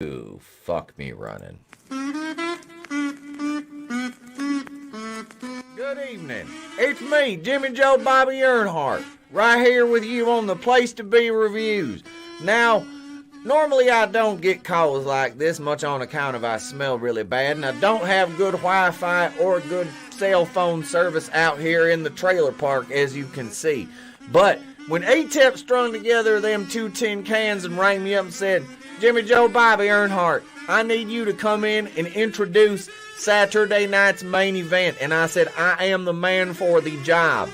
Ooh, fuck me running. Good evening. It's me, Jimmy Joe Bobby Earnhardt, right here with you on the Place to Be Reviews. Now, normally I don't get calls like this much on account of I smell really bad, and I don't have good Wi-Fi or good cell phone service out here in the trailer park, as you can see. But when Etep strung together them 2 tin cans and rang me up and said, Jimmy Joe Bobby Earnhardt, I need you to come in and introduce Saturday night's main event. And I said, I am the man for the job.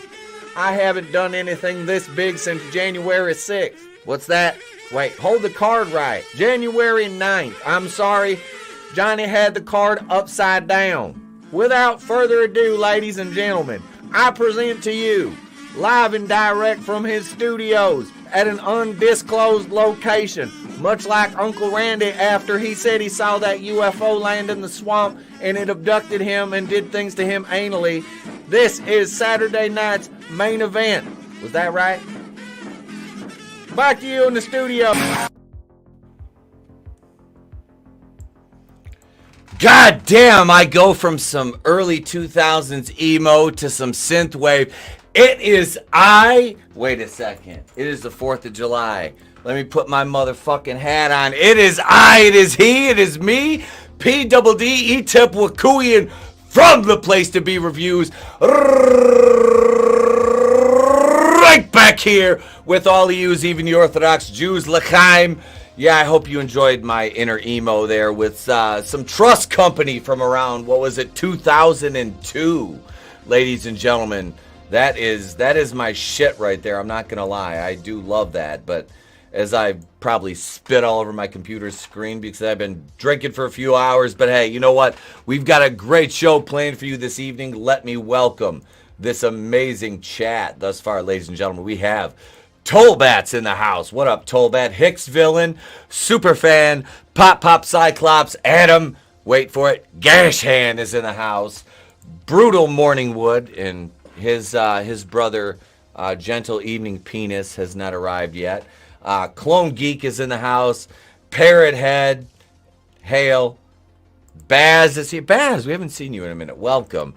I haven't done anything this big since January 6th. What's that? Wait, hold the card right. January 9th. I'm sorry, Johnny had the card upside down. Without further ado, ladies and gentlemen, I present to you, live and direct from his studios at an undisclosed location, much like Uncle Randy after he said he saw that UFO land in the swamp and it abducted him and did things to him anally. This is Saturday night's main event. Was that right? Back to you in the studio. God damn, I go from some early 2000s emo to some synthwave. It is wait a second. It is the 4th of July. Let me put my motherfucking hat on. It is it is he, it is me, P-double-D, Etep Wakuian from the Place to Be Reviews. Right back here with all of yous, even the Orthodox Jews, L'chaim. Yeah, I hope you enjoyed my inner emo there with some Trust Company from around, 2002. Ladies and gentlemen, that is my shit right there. I'm not going to lie. I do love that, but as I probably spit all over my computer screen because I've been drinking for a few hours, but hey, you know what? We've got a great show planned for you this evening. Let me welcome this amazing chat thus far, ladies and gentlemen. We have Tollbat's in the house. What up, Tollbat? Hicks Villain, Superfan, Pop Cyclops, Adam, wait for it, Gashhand is in the house. Brutal Morningwood and his brother, Gentle Evening Penis, has not arrived yet. Clone Geek is in the house. Parrot Head, Hale, Baz is here. Baz, we haven't seen you in a minute. Welcome.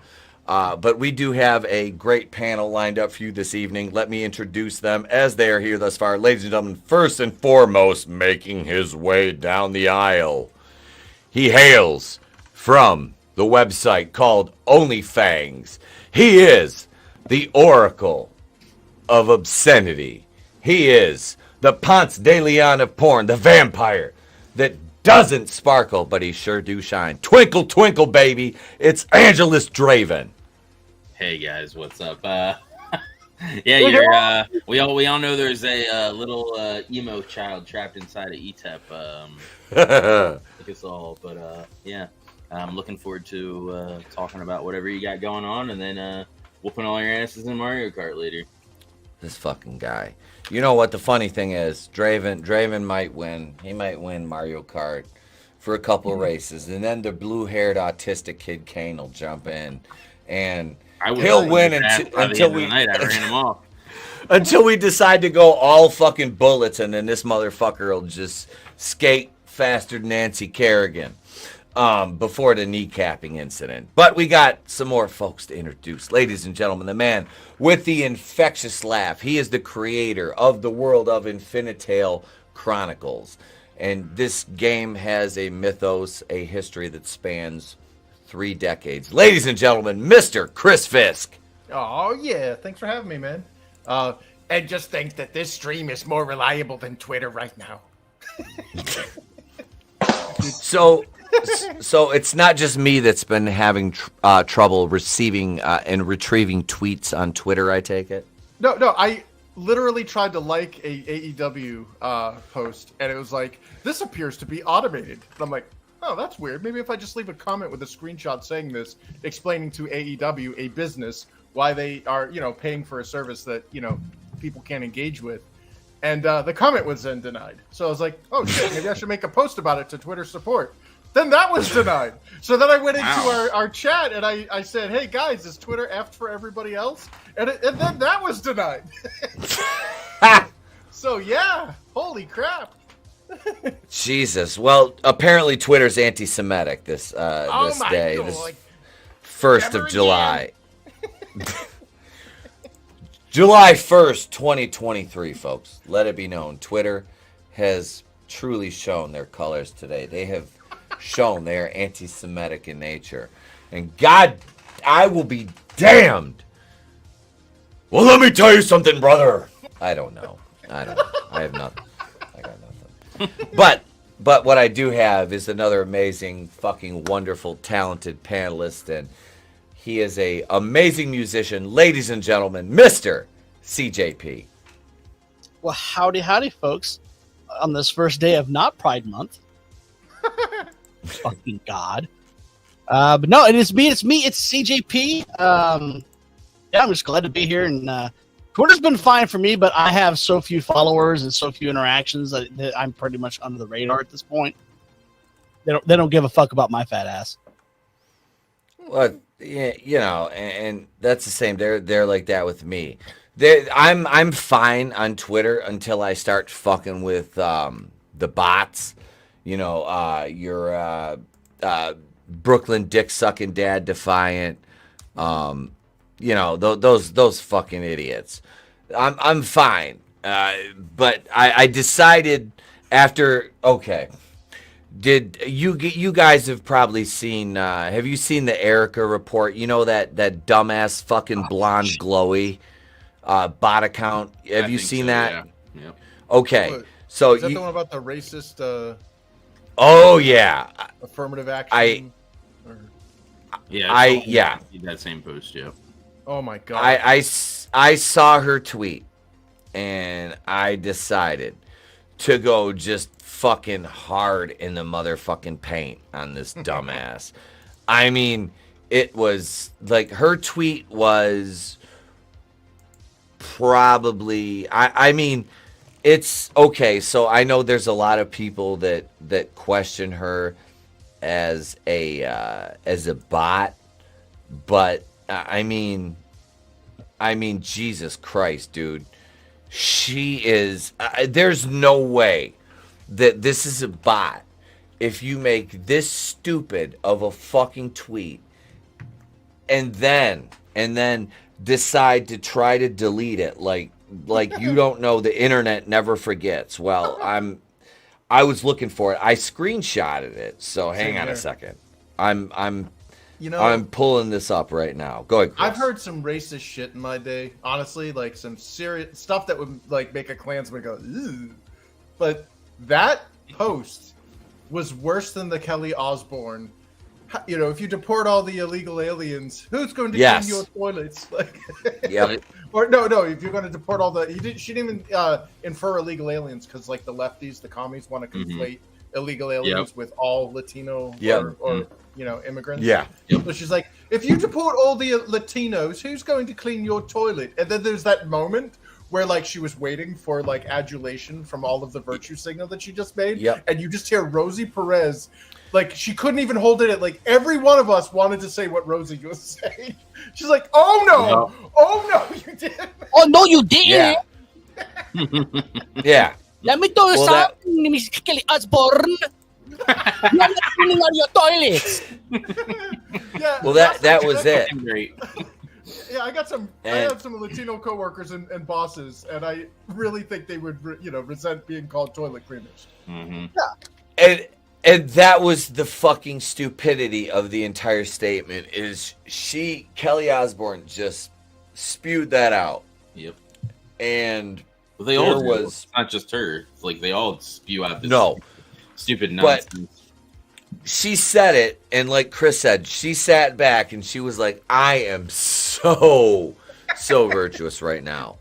But we do have a great panel lined up for you this evening. Let me introduce them as they are here thus far. Ladies and gentlemen, first and foremost, making his way down the aisle. He hails from the website called OnlyFangs. He is the Oracle of Obscenity. He is the Ponce de Leon of porn, the vampire that doesn't sparkle, but he sure do shine. Twinkle, twinkle, baby. It's AngelousDraven. Hey guys, what's up? Yeah, we all know there's a little emo child trapped inside of Etep. I think it's all, but yeah, I'm looking forward to talking about whatever you got going on, and then whooping all your asses in Mario Kart later. This fucking guy. You know what the funny thing is? Draven might win. He might win Mario Kart for a couple of races, and then the blue-haired autistic kid Kane will jump in, and he'll win until we I ran him off. Until we decide to go all fucking bullets, and then this motherfucker will just skate faster than Nancy Kerrigan before the kneecapping incident. But we got some more folks to introduce. Ladies and gentlemen, the man with the infectious laugh. He is the creator of the world of Infinitale Chronicles. And this game has a mythos, a history that spans 3 decades. Ladies and gentlemen, Mr. Chris Fisk. Oh, yeah. Thanks for having me, man. And just think that this stream is more reliable than Twitter right now. So it's not just me that's been having trouble receiving and retrieving tweets on Twitter, I take it? No, I literally tried to like a AEW post, and it was like, this appears to be automated. And I'm like, oh, that's weird. Maybe if I just leave a comment with a screenshot saying this, explaining to AEW, a business, why they are, paying for a service that, people can't engage with. And the comment was then denied. So I was like, oh, shit, maybe I should make a post about it to Twitter support. Then that was denied. So then I went into our chat and I said, hey, guys, is Twitter effed for everybody else? And then that was denied. So, yeah, holy crap. Jesus. Well, apparently Twitter's anti-Semitic this this day, God. this 1st Never of July. July 1st, 2023, folks. Let it be known, Twitter has truly shown their colors today. They have shown they are anti-Semitic in nature. And God, I will be damned. Well, let me tell you something, brother. I don't know. I have nothing. I got nothing. But what I do have is another amazing, fucking wonderful, talented panelist, and he is a amazing musician, ladies and gentlemen, Mr. CJP. Well, howdy, folks. On this first day of not Pride Month. Fucking God. But no, it's me, it's CJP. Yeah, I'm just glad to be here, and Twitter's been fine for me, but I have so few followers and so few interactions that I'm pretty much under the radar at this point. They don't give a fuck about my fat ass. Well, yeah, you know, and that's the same. They're like that with me. I'm fine on Twitter until I start fucking with the bots. You know, your Brooklyn dick sucking dad defiant. You know, those fucking idiots. I'm fine. But I decided after, okay. Did you guys have probably seen, have you seen the Erica report? You know, that dumbass fucking blonde glowy bot account? Have you seen that? Yeah. Yep. Okay. What? So Is that the one about the racist oh yeah. affirmative action? Yeah. That same post, yeah. Oh my God. I saw her tweet and I decided to go just fucking hard in the motherfucking paint on this dumbass. I mean, it was like her tweet was probably I mean, it's okay, so I know there's a lot of people that question her as a bot, but I mean Jesus Christ, dude. She is there's no way that this is a bot if you make this stupid of a fucking tweet and then decide to try to delete it like you don't know the internet never forgets. Well, I was looking for it. I screenshotted it. So hang on a second. I'm pulling this up right now. Go ahead, Chris. I've heard some racist shit in my day. Honestly, like some serious stuff that would like make a Klansman go, "Ugh." But that post was worse than the Kelly Osbourne. You know, if you deport all the illegal aliens, who's going to clean your toilets? Like, Yep. Or no, if you're going to deport all the, she didn't even infer illegal aliens because like the lefties, the commies want to conflate illegal aliens with all Latino or you know, immigrants. Yeah. So she's like, if you deport all the Latinos, who's going to clean your toilet? And then there's that moment where like she was waiting for like adulation from all of the virtue signal that she just made. Yep. And you just hear Rosie Perez, like she couldn't even hold it. Like every one of us wanted to say what Rosie was saying. She's like, oh no, you didn't. Oh no, you didn't. Yeah. Let me tell you something, Miss Kelly Osbourne. You're not cleaning out your toilets. Yeah. Well, that was it. Great. Yeah, I have some Latino coworkers and bosses, and I really think they would, resent being called toilet cleaners. Mm-hmm. Yeah. And that was the fucking stupidity of the entire statement. Is Kelly Osbourne just spewed that out? Yep. And well, they all do. It's not just her. It's like they all spew out this stupid nonsense. But she said it, and like Chris said, she sat back and she was like, I am so virtuous right now.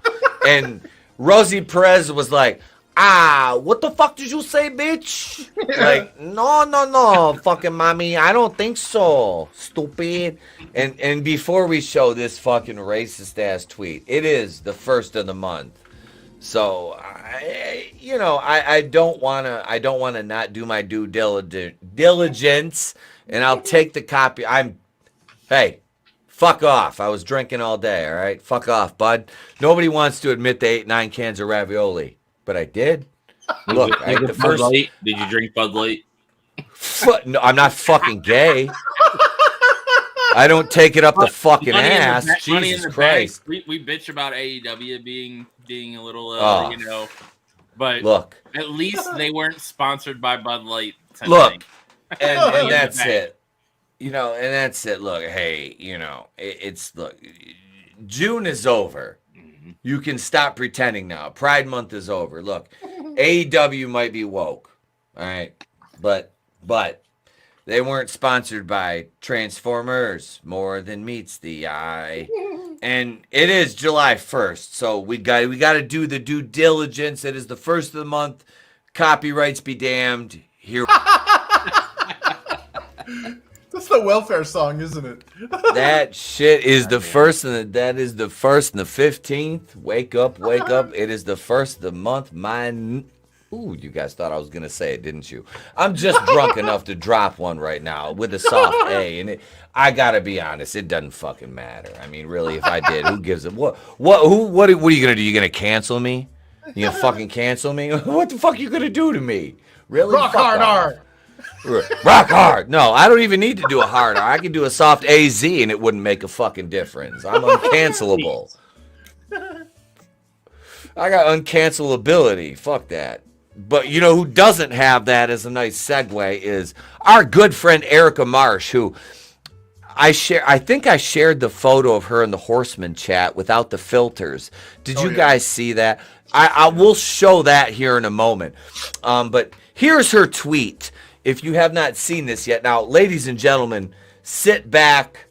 And Rosie Perez was like, what the fuck did you say, bitch? Like, no, fucking mommy, I don't think so, stupid. And before we show this fucking racist ass tweet, it is the 1st of the month. So I don't wanna not do my due diligence, and I'll take the copy. Hey, fuck off. I was drinking all day. All right, fuck off, bud. Nobody wants to admit they ate 9 cans of ravioli, but I did. Look, the first Light? Did you drink Bud Light? No, I'm not fucking gay. I don't take it up the fucking ass. Jesus Christ. We bitch about AEW being a little, but look, at least they weren't sponsored by Bud Light. Look, and that's it. And that's it. Look, hey, look, June is over. Mm-hmm. You can stop pretending now. Pride Month is over. Look, AEW might be woke, all right, but they weren't sponsored by Transformers more than meets the eye. And it is July 1st, so we got to do the due diligence. It is the first of the month. Copyrights be damned. Here. That's the welfare song, isn't it? That shit is the first, and that is the first and the 15th. Wake up. It is the first of the month. Ooh, you guys thought I was going to say it, didn't you? I'm just drunk enough to drop one right now with a soft A. And I got to be honest, it doesn't fucking matter. I mean, really, if I did, who gives a... What are you going to do? You going to cancel me? You going to fucking cancel me? What the fuck are you going to do to me? Really? Rock hard R. Rock hard. No, I don't even need to do a hard R. I can do a soft AZ and it wouldn't make a fucking difference. I'm uncancelable. I got uncancelability. Fuck that. But you know who doesn't have that as a nice segue is our good friend Erica Marsh, who I think I shared the photo of her in the Horseman chat without the filters. Did you guys see that? I will show that here in a moment. But here's her tweet. If you have not seen this yet. Now, ladies and gentlemen, sit back,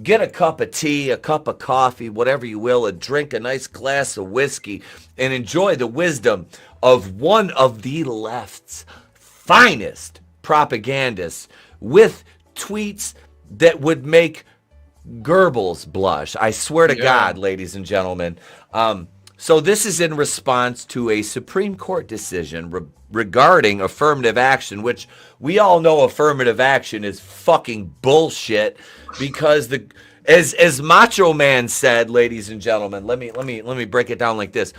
get a cup of tea, a cup of coffee, whatever you will, and drink a nice glass of whiskey and enjoy the wisdom of one of the left's finest propagandists with tweets that would make Goebbels blush. I swear to God, ladies and gentlemen. So this is in response to a Supreme Court decision regarding affirmative action, which we all know affirmative action is fucking bullshit because as Macho Man said, ladies and gentlemen, let me break it down like this.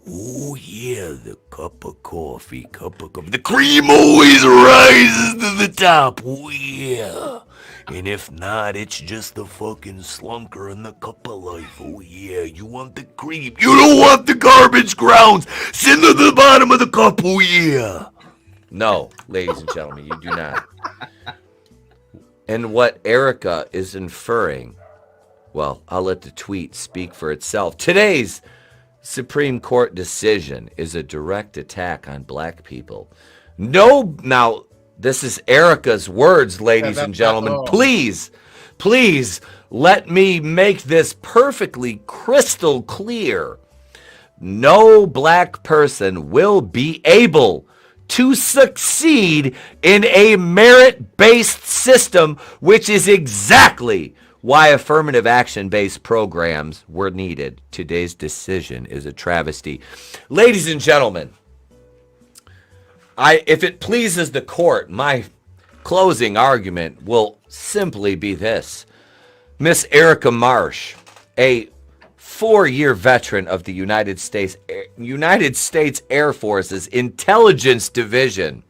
Oh yeah, the cup of coffee. The cream always rises to the top. Oh yeah. And if not, it's just the fucking slunker in the cup of life. Oh yeah, you want the cream. You don't want the garbage grounds. Send to the bottom of the cup. Oh yeah. No, ladies and gentlemen, you do not. And what Erica is inferring, well, I'll let the tweet speak for itself. Today's Supreme Court decision is a direct attack on black people. No, now, this is Erica's words, ladies and gentlemen. Please let me make this perfectly crystal clear. No black person will be able to succeed in a merit-based system, which is exactly why affirmative action-based programs were needed. Today's decision is a travesty. Ladies and gentlemen, if it pleases the court, my closing argument will simply be this. Miss Erica Marsh, a 4-year veteran of the United States Air Force's Intelligence Division,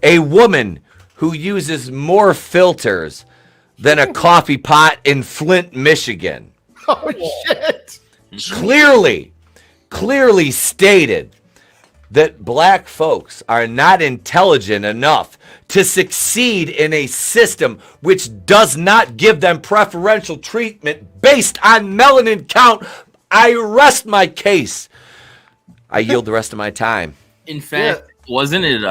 a woman who uses more filters than a coffee pot in Flint, Michigan. Oh, shit. Clearly stated that black folks are not intelligent enough to succeed in a system which does not give them preferential treatment based on melanin count. I rest my case. I yield the rest of my time. In fact, wasn't it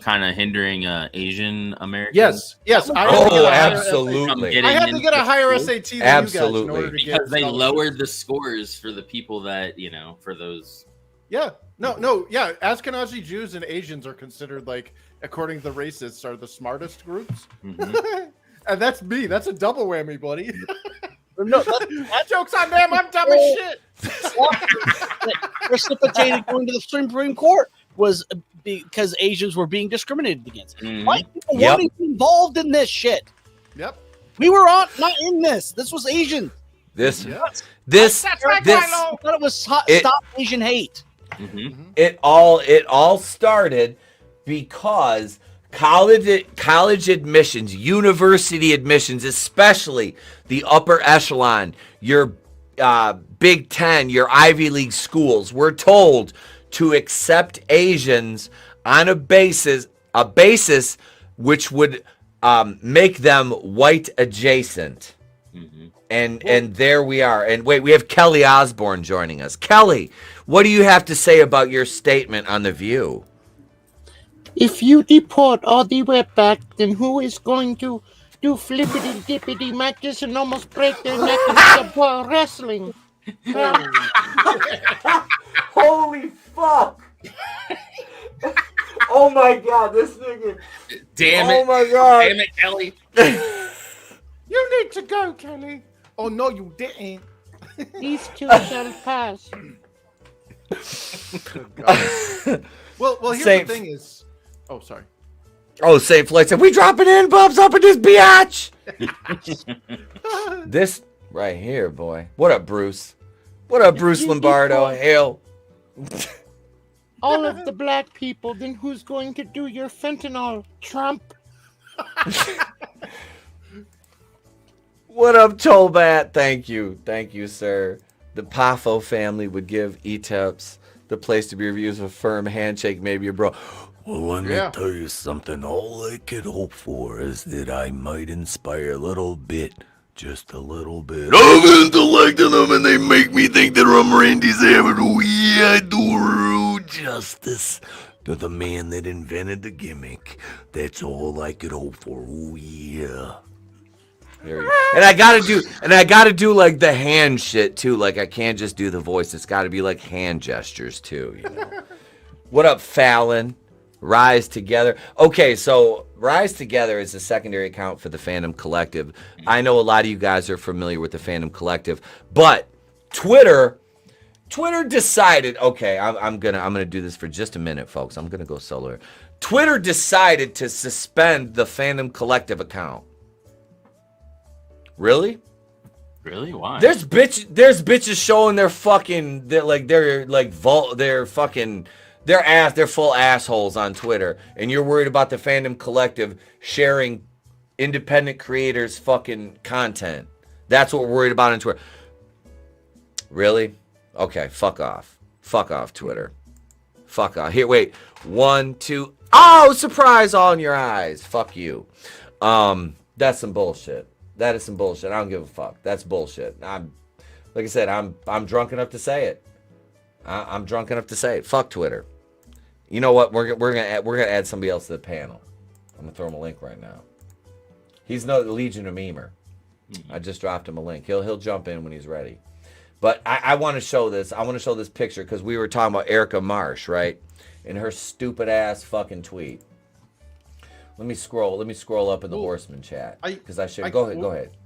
kind of hindering Asian Americans? Yes. Absolutely. I had to get a higher SAT than Absolutely. you guys in order to because they lowered the scores for the people that, for those. Yeah. No. Yeah. Ashkenazi Jews and Asians are considered, like, according to the racists, are the smartest groups. Mm-hmm. And that's me. That's a double whammy, buddy. No, that joke's on them. I'm dumb as shit. Precipitated going to the Supreme Court was because Asians were being discriminated against. Mm-hmm. White people weren't even involved in this shit. Yep. We were not in this. This was Asian. This I thought it was Stop Asian hate. It all started because college admissions, university admissions, especially the upper echelon, your Big Ten, your Ivy League schools, were told to accept Asians on a basis which would make them white adjacent. And there we are. And wait, we have Kelly Osborne joining us. Kelly, what do you have to say about your statement on The View? If you deport all the wetback, then who is going to do flippity-dippity matches and almost break their neck in support wrestling? Holy fuck! Oh my god, this nigga. Damn it. Oh my god. Damn it, Kelly. You need to go, Kelly. Oh no, you didn't. These two shall pass. Well, here's Safe. the thing is. Oh, sorry. Oh, Safe Flight said, we dropping in bumps up in this biatch. This right here, boy. What up, Bruce? What up, Bruce Lombardo? Hail. All of the black people, then who's going to do your fentanyl, Trump? What up, Tolbat? Thank you, sir. The Pafo family would give Eteps the place to be reviews a firm handshake, maybe a bro. Well, let me tell you something. All I could hope for is that I might inspire a little bit, just a little bit, of intellect in them, and they make me think that I'm Randy Savage. Oh, yeah, I do justice to the man that invented the gimmick. That's all I could hope for. Oh, yeah. And I gotta do like the hand shit too. Like I can't just do the voice. It's gotta be like hand gestures too, you know. What up, Fallon? Rise Together. Okay, so Rise Together is a secondary account for the Fandom Collective. I know a lot of you guys are familiar with the Fandom Collective, but Twitter decided, okay, I'm gonna do this for just a minute, folks. I'm gonna go solo here. Twitter decided to suspend the Fandom Collective account. Really? Really? Why? There's bitches showing their fucking they're full assholes on Twitter, and you're worried about the Fandom Collective sharing independent creators' fucking content. That's what we're worried about on Twitter. Really? Okay, fuck off. Fuck off, Twitter. Fuck off. Here, wait. 1, 2. Oh, surprise all in your eyes. Fuck you. That's some bullshit. That is some bullshit. I don't give a fuck. That's bullshit. Like I said, I'm drunk enough to say it. I'm drunk enough to say it. Fuck Twitter. You know what? We're gonna add somebody else to the panel. I'm gonna throw him a link right now. He's no Legion of Memer. I just dropped him a link. He'll jump in when he's ready. But I want to show this. I want to show this picture because we were talking about Erica Marsh, right? And her stupid ass fucking tweet. Let me scroll up in the Horseman chat because I should. Go ahead.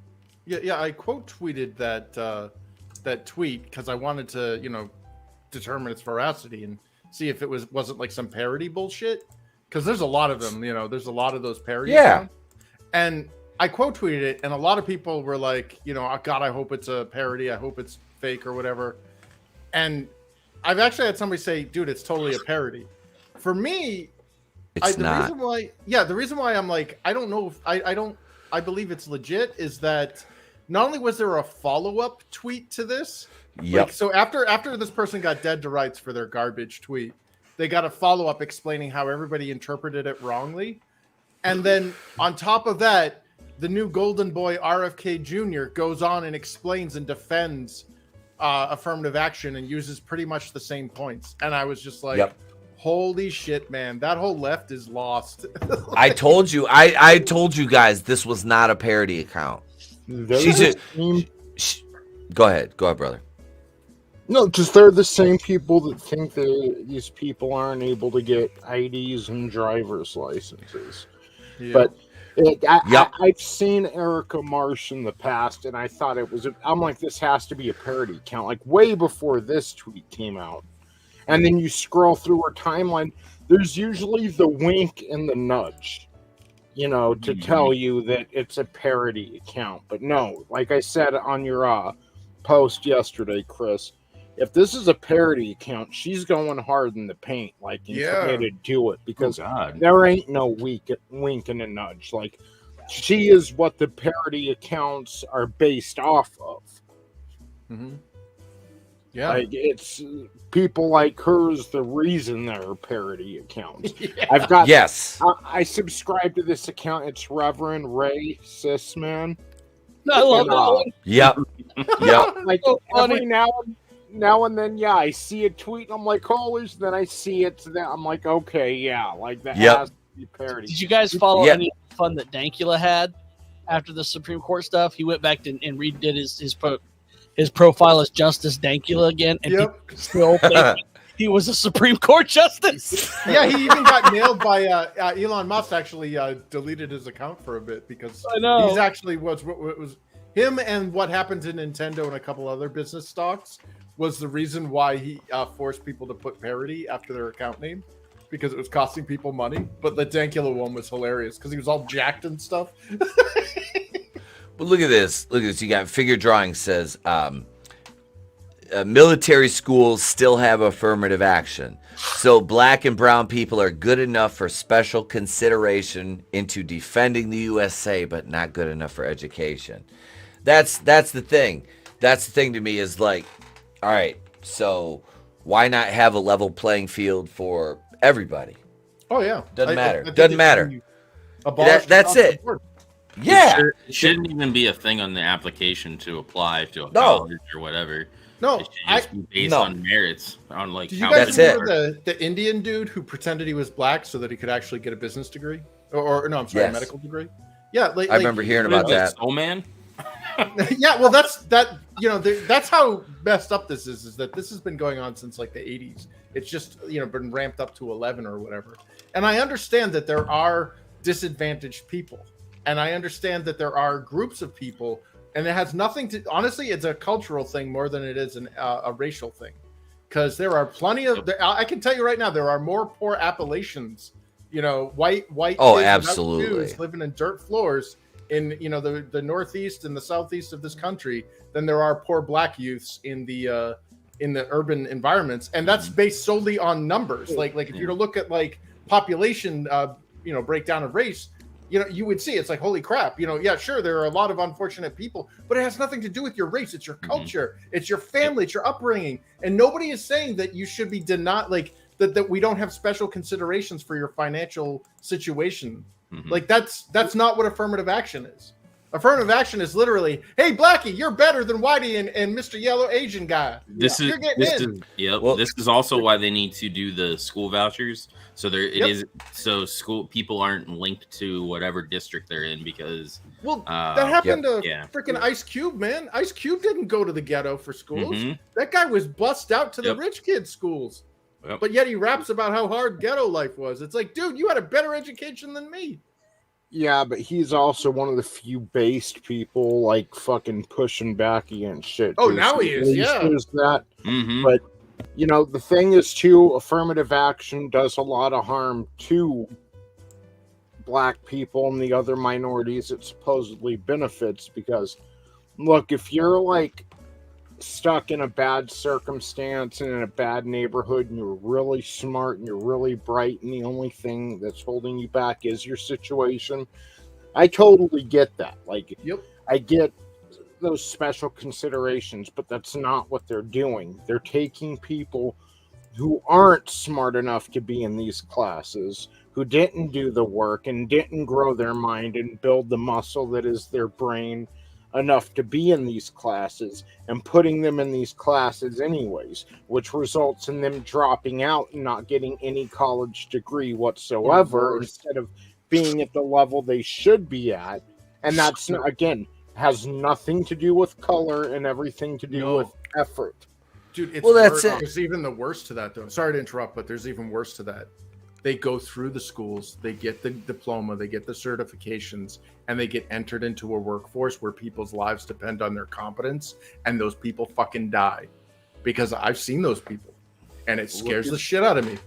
Yeah. I quote tweeted that tweet because I wanted to, determine its veracity and see if it wasn't like some parody bullshit. Because there's a lot of them. There's a lot of those parodies. Yeah. And I quote tweeted it, and a lot of people were like, oh, God, I hope it's a parody. I hope it's fake or whatever. And I've actually had somebody say, dude, it's totally a parody. For me. It's not. The reason why I'm like, I don't know if I believe it's legit is that not only was there a follow-up tweet to this, so after this person got dead to rights for their garbage tweet, they got a follow-up explaining how everybody interpreted it wrongly. And then on top of that, the new golden boy RFK Jr. goes on and explains and defends affirmative action and uses pretty much the same points. And I was just like, holy shit, man, that whole left is lost. I told you guys this was not a parody account. Go ahead, brother. No, because they're the same people that think that these people aren't able to get IDs and driver's licenses. Yeah. But I've seen Erica Marsh in the past, and I thought I'm like, this has to be a parody account, like way before this tweet came out. And then you scroll through her timeline, there's usually the wink and the nudge, to tell you that it's a parody account. But no, like I said on your post yesterday, Chris, if this is a parody account, she's going hard in the paint, like, and committed to it, because there ain't no wink and a nudge. Like, she is what the parody accounts are based off of. Mm-hmm. Yeah, like, it's people like her is the reason they're parody accounts. I've got I subscribe to this account. It's Reverend Ray Sisman. I love that one. Yep. Like every now and then, I see a tweet and I'm like, holy, then I see it, so then I'm like, okay, like that has to be parody. Did you guys follow any of the fun that Dankula had after the Supreme Court stuff? He went back and redid his profile as Justice Dankula again, and people still think he was a Supreme Court justice. Yeah, he even got nailed by Elon Musk. Actually, deleted his account for a bit because he's actually was him, and what happened to Nintendo and a couple other business stocks was the reason why he forced people to put parody after their account name, because it was costing people money. But the Dankula one was hilarious because he was all jacked and stuff. But look at this. You got Figure Drawing says, military schools still have affirmative action. So black and brown people are good enough for special consideration into defending the USA, but not good enough for education. That's the thing. That's the thing to me is like, all right, so why not have a level playing field for everybody? Oh, yeah. Doesn't matter. Doesn't matter. That's it. Yeah. It shouldn't even be a thing on the application to apply to a college or whatever. No, it should just be based on merits. On like, did you guys remember the Indian dude who pretended he was black so that he could actually get a business degree? Or no, I'm sorry, a medical degree? Yeah. I remember hearing about that. Soul Man? Yeah, well, that's how messed up this is that this has been going on since like the 80s. It's just, been ramped up to 11 or whatever. And I understand that there are disadvantaged people. And I understand that there are groups of people, and it has nothing to, honestly, it's a cultural thing more than it is a racial thing. Because there are plenty of, I can tell you right now, there are more poor Appalachians, white kids absolutely Jews living in dirt floors in the northeast and the southeast of this country than there are poor black youths in the urban environments, and that's based solely on numbers. Like if you were to look at like population, breakdown of race, you would see it's like, holy crap, sure, there are a lot of unfortunate people, but it has nothing to do with your race. It's your culture, it's your family, it's your upbringing, and nobody is saying that you should be denied, like that we don't have special considerations for your financial situation. Like that's not what affirmative action is. Affirmative action is literally, hey, Blackie, you're better than Whitey and Mr. Yellow Asian guy. This is also why they need to do the school vouchers. So so school people aren't linked to whatever district they're in, because that happened to freaking Ice Cube, man. Ice Cube didn't go to the ghetto for schools. That guy was bussed out to the rich kids' schools. But yet he raps about how hard ghetto life was. It's like, dude, you had a better education than me. Yeah, but he's also one of the few based people, like, fucking pushing back against shit. Oh, now he is, There's that. But, the thing is, too, affirmative action does a lot of harm to black people and the other minorities it supposedly benefits, because, look, if you're, like, stuck in a bad circumstance and in a bad neighborhood and you're really smart and you're really bright and the only thing that's holding you back is your situation, I totally get that. Like, I get those special considerations, but that's not what they're doing. They're taking people who aren't smart enough to be in these classes, who didn't do the work and didn't grow their mind and build the muscle that is their brain enough to be in these classes, and putting them in these classes anyways, which results in them dropping out and not getting any college degree whatsoever, instead of being at the level they should be at. And that's, again, has nothing to do with color and everything to do with effort. Dude, it's there's even the worst to that, though. Sorry to interrupt, but there's even worse to that. They go through the schools, they get the diploma, they get the certifications, and they get entered into a workforce where people's lives depend on their competence, and those people fucking die. Because I've seen those people, and it scares the shit out of me.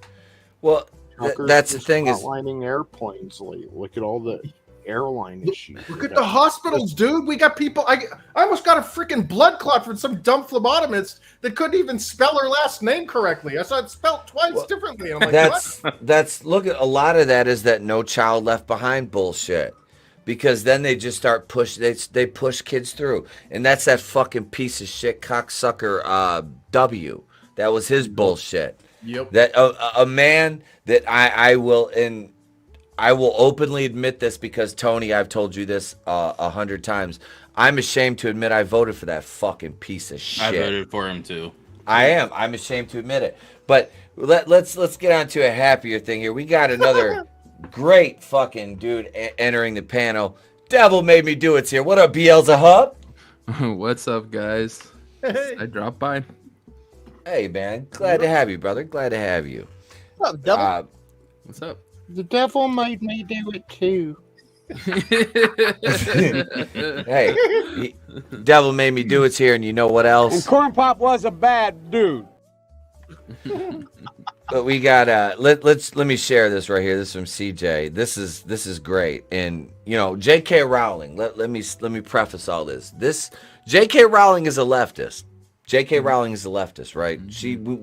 Well, that's the thing is lining airplanes. Look at all the airline issue. Look at the hospitals, dude. We got people. I almost got a freaking blood clot from some dumb phlebotomist that couldn't even spell her last name correctly. I saw it spelled twice differently. And I'm like, that's look at a lot of that is that No Child Left Behind bullshit. Because then they just start they push kids through. And that's that fucking piece of shit cocksucker W. That was his bullshit. Yep. That a man that I will openly admit this because Tony, I've told you this 100 times. I'm ashamed to admit I voted for that fucking piece of shit. I voted for him too. I am. I'm ashamed to admit it. But let's get on to a happier thing here. We got another great fucking dude entering the panel. Devil Made Me Do It's here. What up, Beelzebub? What's up, guys? Hey. I dropped by. Hey, man. Glad to have you, brother. Glad to have you. What's up, Devil? What's up? The devil made me do it too. Hey, Devil Made Me Do It's here, and you know what else? And Corn Pop was a bad dude. But we got let me share this right here. This is from CJ. This is great. And you know, J.K. Rowling. Let me preface all this. This J.K. Rowling is a leftist. J.K. Rowling is a leftist, right?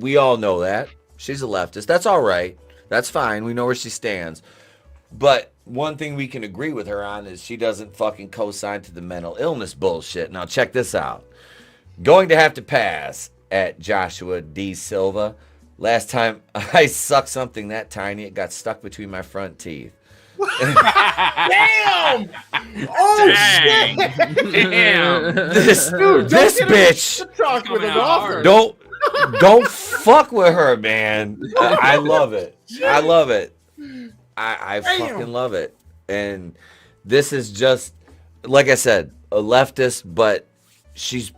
We all know that. She's a leftist. That's all right. That's fine. We know where she stands. But one thing we can agree with her on is she doesn't fucking co-sign to the mental illness bullshit. Now check this out. Going to have to pass at Joshua D. Silva. Last time I sucked something that tiny, it got stuck between my front teeth. Damn! Oh, Dang. shit! Damn. This Dude, this bitch. Talk with an Coming out author. hard. Don't fuck with her, man. I love it. I love it. I fucking love it. And this is just, like I said, a leftist, but she's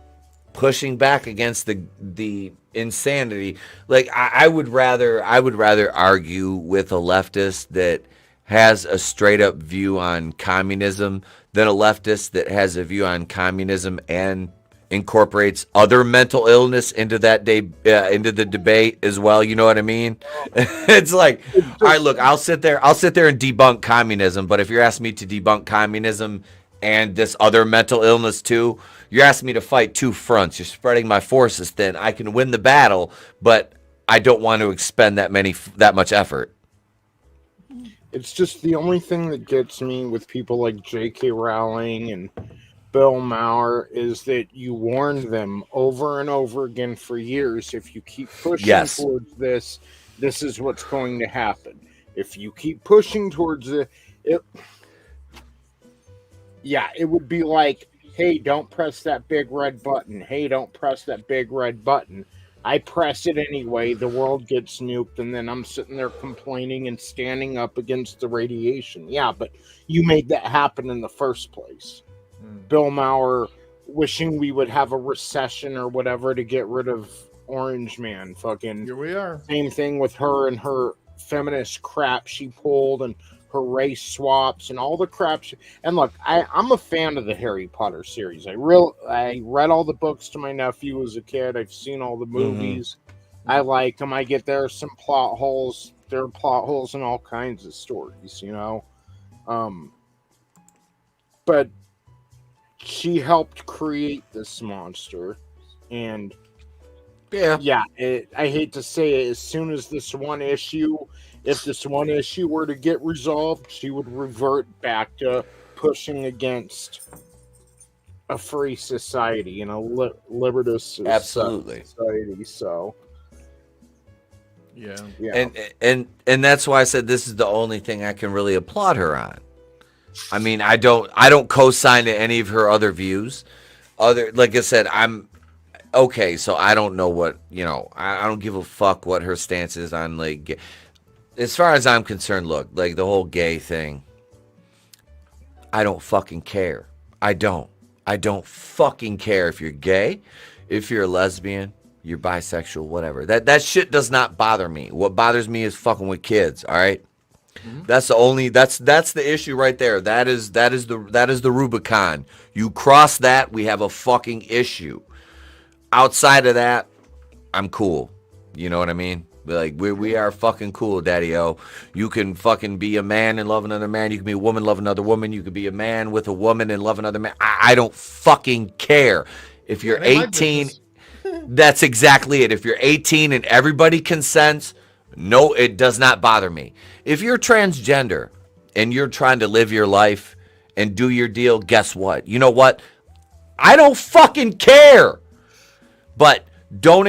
pushing back against the insanity. Like I would rather argue with a leftist that has a straight up view on communism than a leftist that has a view on communism and incorporates other mental illness into that into the debate as well. You know what I mean? It's like, all right, look, I'll sit there and debunk communism, but if you're asking me to debunk communism and this other mental illness too, you're asking me to fight two fronts. You're spreading my forces thin. I can win the battle, but I don't want to expend that much effort. It's just the only thing that gets me with people like J.K. Rowling and Bill Maher is that you warned them over and over again for years. If you keep pushing towards this is what's going to happen. If you keep pushing towards it would be like, hey, don't press that big red button. Hey, don't press that big red button. I press it anyway. The world gets nuked, and then I'm sitting there complaining and standing up against the radiation. Yeah, but you made that happen in the first place. Bill Maher wishing we would have a recession or whatever to get rid of Orange Man. Fucking Here we are. same thing with her and her feminist crap she pulled and her race swaps and all the crap. And look, I'm a fan of the Harry Potter series. I read all the books to my nephew as a kid. I've seen all the movies. I like them. I get there are some plot holes. There are plot holes in all kinds of stories, you know. But she helped create this monster, and I hate to say it, as soon as this one issue, if this one issue were to get resolved, she would revert back to pushing against a free society and a libertous society. So yeah. And that's why I said this is the only thing I can really applaud her on. I mean, I don't co-sign to any of her other views. Like I said, I'm okay. So I don't know what, you know, I don't give a fuck what her stance is on, like, as far as I'm concerned, look, like the whole gay thing, I don't fucking care. I don't fucking care if you're gay, if you're a lesbian, you're bisexual, whatever. That shit does not bother me. What bothers me is fucking with kids, all right? That's the issue right there. That is the Rubicon. You cross that, we have a fucking issue. Outside of that, I'm cool. You know what I mean? Be like, we are fucking cool, daddy-o. You can fucking be a man and love another man. You can be a woman, love another woman. You can be a man with a woman and love another man. I don't fucking care. If you're 18, that's exactly it. If you're 18 and everybody consents, no, it does not bother me. If you're transgender and you're trying to live your life and do your deal, guess what? You know what? I don't fucking care. But don't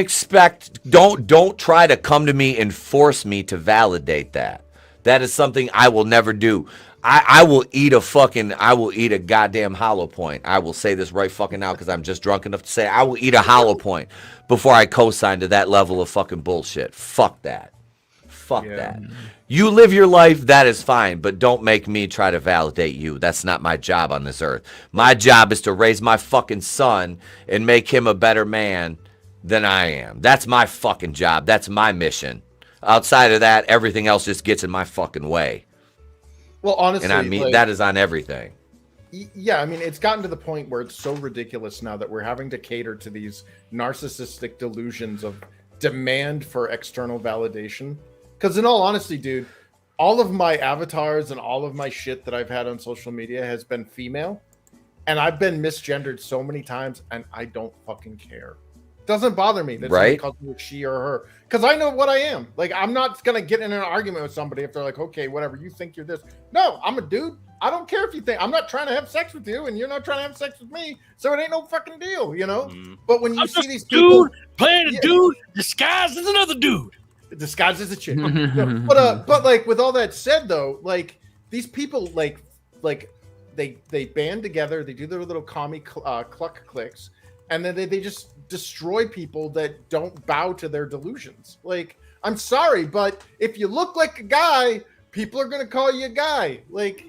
try to come to me and force me to validate that. That is something I will never do. I will eat a goddamn hollow point. I will say this right fucking now because I'm just drunk enough to say I will eat a hollow point before I co-sign to that level of fucking bullshit. Fuck that. Fuck that. You live your life, that is fine, but don't make me try to validate you. That's not my job on this earth. My job is to raise my fucking son and make him a better man than I am. That's my fucking job. That's my mission. Outside of that, everything else just gets in my fucking way. Well, honestly, and I mean that is on everything. Yeah, I mean, it's gotten to the point where it's so ridiculous now that we're having to cater to these narcissistic delusions of demand for external validation. Because in all honesty, dude, all of my avatars and all of my shit that I've had on social media has been female. And I've been misgendered so many times, and I don't fucking care. Doesn't bother me that somebody calls me she or her, because I know what I am. Like, I'm not gonna get in an argument with somebody if they're like, okay, whatever, you think you're this. No, I'm a dude. I don't care if you think I'm not trying to have sex with you, and you're not trying to have sex with me, so it ain't no fucking deal, you know. But when you see these people playing a dude disguised as another dude, disguised as a chick. But like with all that said, though, like these people, like they band together, they do their little commie cluck clicks, and then they just destroy people that don't bow to their delusions. Like, I'm sorry, but if you look like a guy, people are gonna call you a guy. Like,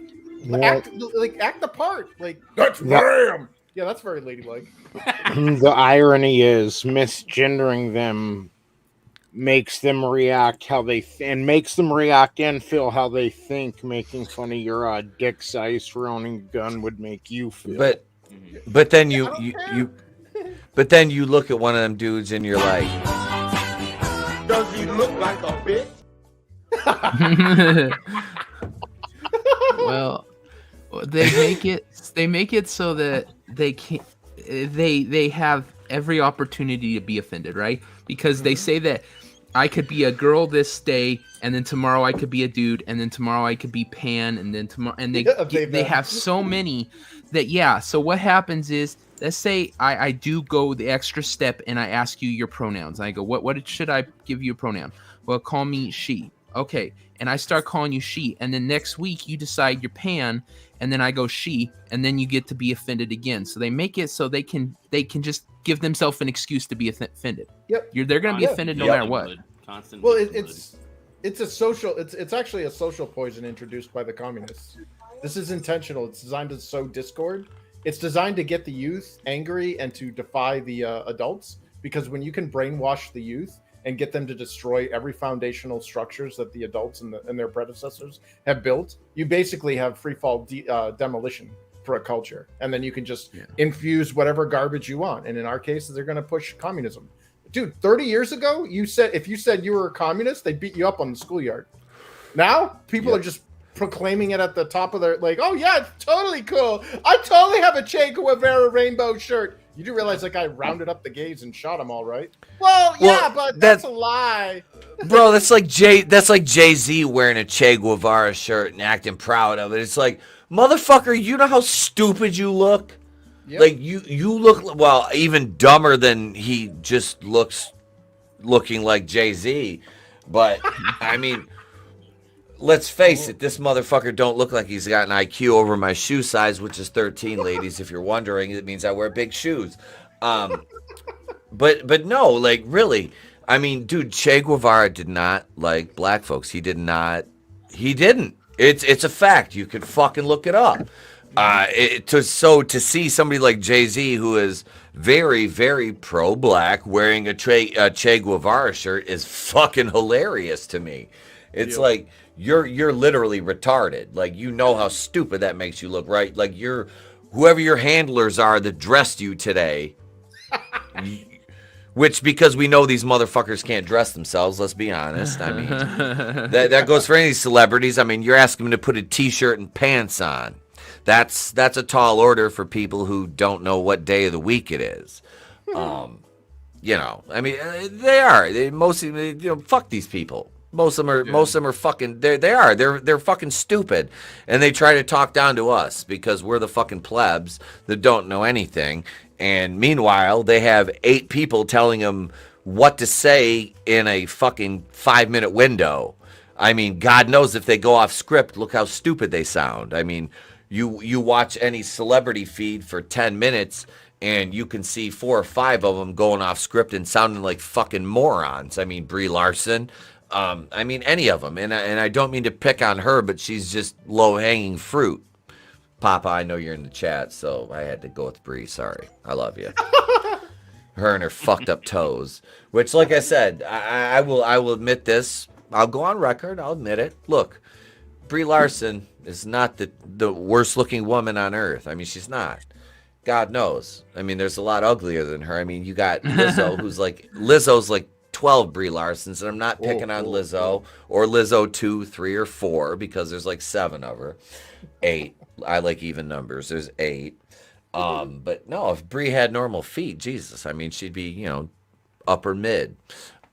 act the part. Like, that's bam. Yeah, that's very ladylike. The irony is, misgendering them makes them react how they and makes them react and feel how they think. Making fun of your dick size for owning a gun would make you feel. But then But then you look at one of them dudes and you're like, does he look like a bitch? Well, they make it so that they have every opportunity to be offended, right? Because they say that I could be a girl this day, and then tomorrow I could be a dude, and then tomorrow I could be pan, and then tomorrow, and they have so many that So what happens is, let's say I do go the extra step and I ask you your pronouns. I go, what should I give you a pronoun? Well, call me she. Okay. And I start calling you she. And then next week you decide you're pan, and then I go she, and then you get to be offended again. So they make it so they can just give themselves an excuse to be offended. Yep. They're going to be offended no matter what. Well, it's a social, it's actually a social poison introduced by the communists. This is intentional. It's designed to sow discord. It's designed to get the youth angry and to defy the adults, because when you can brainwash the youth and get them to destroy every foundational structures that the adults and their predecessors have built, you basically have free fall demolition for a culture. And then you can just infuse whatever garbage you want. And in our case, they're going to push communism. Dude, 30 years ago, if you said you were a communist, they'd beat you up on the schoolyard. Now, people are just proclaiming it at the top of their, like, oh yeah, it's totally cool. I totally have a Che Guevara rainbow shirt. You do realize that guy rounded up the gays and shot them all, right? Well, yeah, but that's a lie. Bro, that's like Jay-Z wearing a Che Guevara shirt and acting proud of it. It's like, motherfucker, you know how stupid you look? Yep. Like, you look, well, even dumber than he just looking like Jay-Z. But, I mean, let's face it, this motherfucker don't look like he's got an IQ over my shoe size, which is 13, ladies. If you're wondering, it means I wear big shoes. But no, like, really. I mean, dude, Che Guevara did not like black folks. He didn't. It's a fact. You could fucking look it up. To see somebody like Jay-Z, who is very, very pro-black, wearing a Che Guevara shirt is fucking hilarious to me. It's like you're literally retarded. Like, you know how stupid that makes you look, right? Like, whoever your handlers are that dressed you today. Which, because we know these motherfuckers can't dress themselves, let's be honest. I mean, that goes for any celebrities. I mean, you're asking them to put a T-shirt and pants on. That's a tall order for people who don't know what day of the week it is. You know, I mean, they mostly, fuck these people. Most of them are fucking. They're fucking stupid, and they try to talk down to us because we're the fucking plebs that don't know anything. And meanwhile, they have 8 people telling them what to say in a fucking 5-minute window. I mean, God knows if they go off script, look how stupid they sound. I mean, you watch any celebrity feed for 10 minutes, and you can see 4 or 5 of them going off script and sounding like fucking morons. I mean, Brie Larson. I mean, any of them. And I don't mean to pick on her, but she's just low-hanging fruit. Papa, I know you're in the chat, so I had to go with Brie. Sorry. I love you. Her and her fucked up toes. Which, like I said, I will admit this. I'll go on record. I'll admit it. Look, Brie Larson is not the worst-looking woman on earth. I mean, she's not. God knows. I mean, there's a lot uglier than her. I mean, you got Lizzo, Lizzo's like 12 Brie Larsons, and I'm not picking on Lizzo or Lizzo 2, 3, or 4 because there's like 7 of her. 8. I like even numbers. There's 8. But no, if Brie had normal feet, Jesus, I mean, she'd be, upper mid.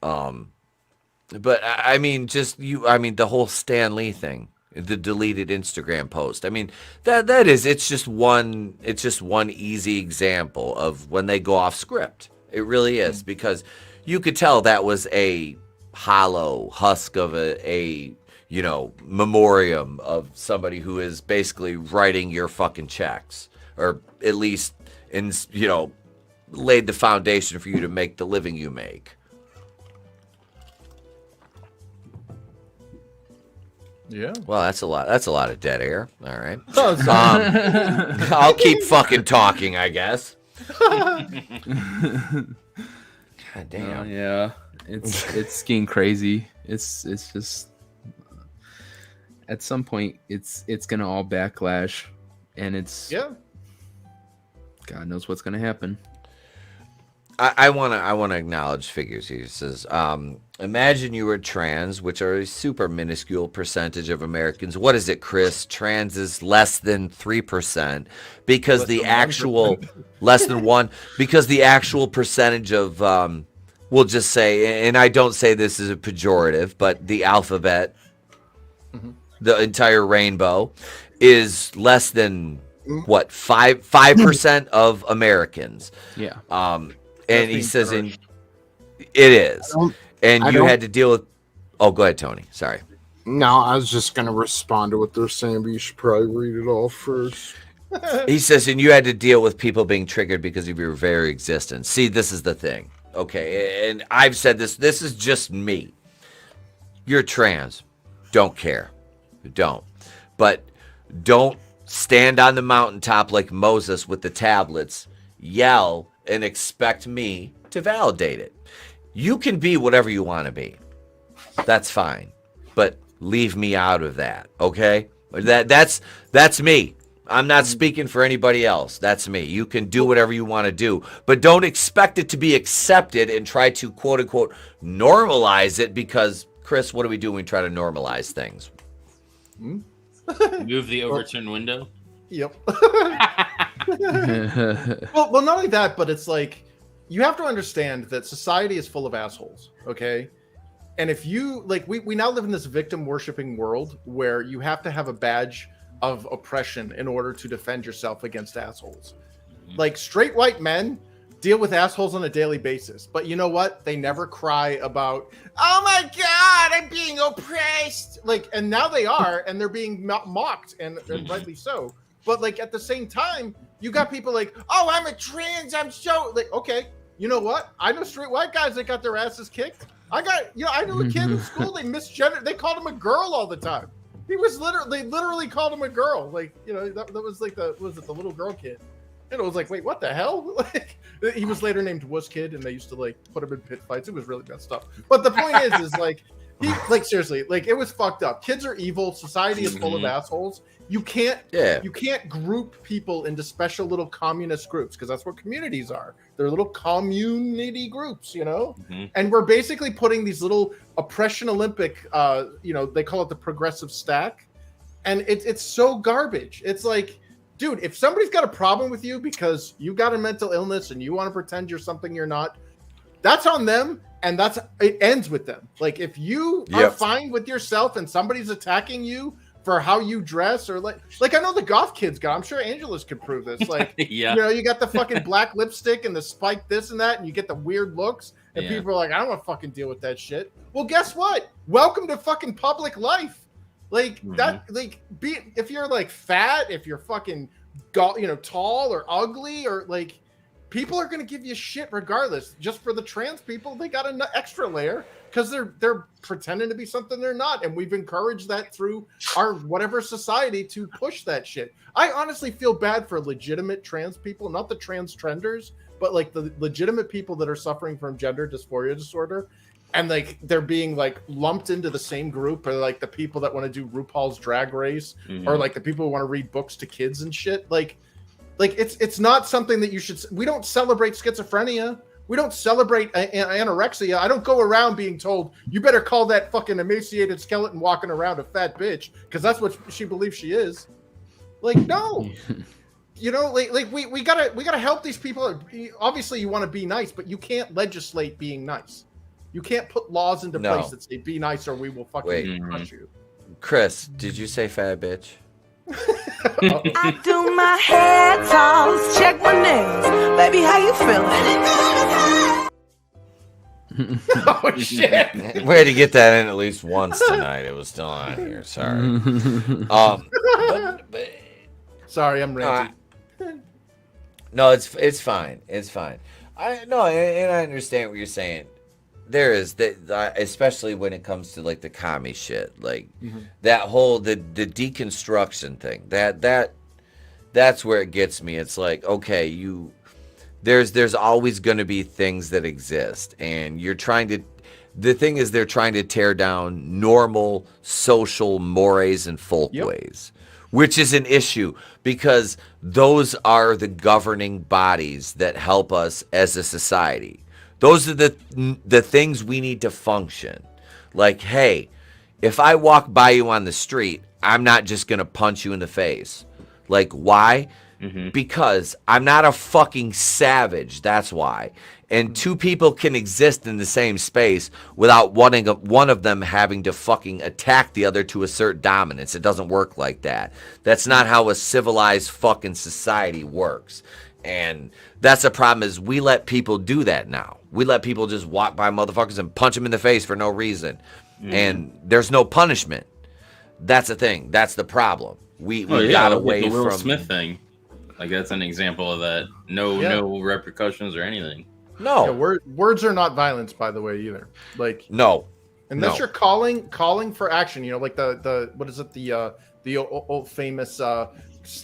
But I mean, the whole Stan Lee thing, the deleted Instagram post. I mean, it's just one easy example of when they go off script. It really is, because you could tell that was a hollow husk of a memoriam of somebody who is basically writing your fucking checks, or at least laid the foundation for you to make the living you make. Yeah. Well, that's a lot of dead air. All right. I'll keep fucking talking, I guess. God damn. Yeah. It's getting crazy. It's just at some point it's gonna all backlash, and God knows what's gonna happen. I want to acknowledge figures here. It says, imagine you were trans, which are a super minuscule percentage of Americans. What is it, Chris? Trans is less than 3%, because the actual less than 1, because the actual percentage of we'll just say, and I don't say this as a pejorative, but the alphabet, the entire rainbow, is less than what, 5% of Americans. Yeah. And he says, it is. And you had to deal with. Oh, go ahead, Tony. Sorry. No, I was just going to respond to what they're saying, but you should probably read it all first. He says, and you had to deal with people being triggered because of your very existence. See, this is the thing. Okay. And I've said this. This is just me. You're trans. Don't care. Don't. But don't stand on the mountaintop like Moses with the tablets, yell, and expect me to validate it. You can be whatever you want to be. That's fine. But leave me out of that, okay? That's me. I'm not speaking for anybody else. That's me. You can do whatever you want to do, but don't expect it to be accepted and try to, quote unquote, normalize it, because, Chris, what do we do when we try to normalize things? Move the overturned window. Yep. well, not only that, but it's like, you have to understand that society is full of assholes, okay? And if you, like, we now live in this victim worshipping world where you have to have a badge of oppression in order to defend yourself against assholes. Like, straight white men deal with assholes on a daily basis, but you know what? They never cry about, oh my God, I'm being oppressed. Like, and now they are, and they're being mocked, and rightly so. But, like, at the same time, you got people like, oh, I'm a trans, I'm so, like, okay, you know what? I know straight white guys that got their asses kicked. I knew a kid in school, they called him a girl all the time. They literally called him a girl. Like, that was like the little girl kid. And it was like, wait, what the hell? Like, he was later named Wuss Kid, and they used to, like, put him in pit fights. It was really messed up. But the point is like, Like seriously, like it was fucked up. Kids are evil. Society is full of assholes. You can't group people into special little communist groups because that's what communities are. They're little community groups, you know. And we're basically putting these little oppression Olympic, they call it the progressive stack, and it's so garbage. It's like, dude, if somebody's got a problem with you because you got a mental illness and you want to pretend you're something you're not, that's on them. And it ends with them. Like if you are fine with yourself and somebody's attacking you for how you dress or like I know the goth kids got, I'm sure Angelus could prove this. Like, you know, you got the fucking black lipstick and the spike this and that, and you get the weird looks and people are like, I don't want to fucking deal with that shit. Well, guess what? Welcome to fucking public life. Like that, like if you're like fat, if you're fucking, tall or ugly or like, people are going to give you shit regardless. Just for the trans people, they got an extra layer because they're pretending to be something they're not, and we've encouraged that through our whatever society to push that shit. I honestly feel bad for legitimate trans people, not the trans trenders, but like the legitimate people that are suffering from gender dysphoria disorder, and like they're being like lumped into the same group, or like the people that want to do RuPaul's Drag Race, or like the people who want to read books to kids and shit. Like it's not something that you should. We don't celebrate schizophrenia. We don't celebrate anorexia. I don't go around being told you better call that fucking emaciated skeleton walking around a fat bitch because that's what she believes she is. Like no, we gotta help these people. Obviously, you want to be nice, but you can't legislate being nice. You can't put laws into place that say be nice or we will fucking crush you. Chris, did you say fat bitch? I do my hair toss, check my nails. Baby, how you feeling? Oh shit! We had to get that in at least once tonight. It was still on here. Sorry. Sorry, I'm ranting. No, it's fine. It's fine. I understand what you're saying. There is that, especially when it comes to like the commie shit, like that whole the deconstruction thing. That's where it gets me. It's like, okay, there's always going to be things that exist, and you're trying to. The thing is, they're trying to tear down normal social mores and folkways, which is an issue because those are the governing bodies that help us as a society. Those are the things we need to function. Like, hey, if I walk by you on the street, I'm not just going to punch you in the face. Like, why? Because I'm not a fucking savage. That's why. And two people can exist in the same space without one of them having to fucking attack the other to assert dominance. It doesn't work like that. That's not how a civilized fucking society works. And that's the problem is we let people do that now. We let people just walk by motherfuckers and punch them in the face for no reason. And there's no punishment. That's the thing. That's the problem. We got away from the Will from Smith thing. Like that's an example of that. No repercussions or anything. No. Yeah, words are not violence, by the way, either. Like no. Unless you're calling for action, like the what is it, the old famous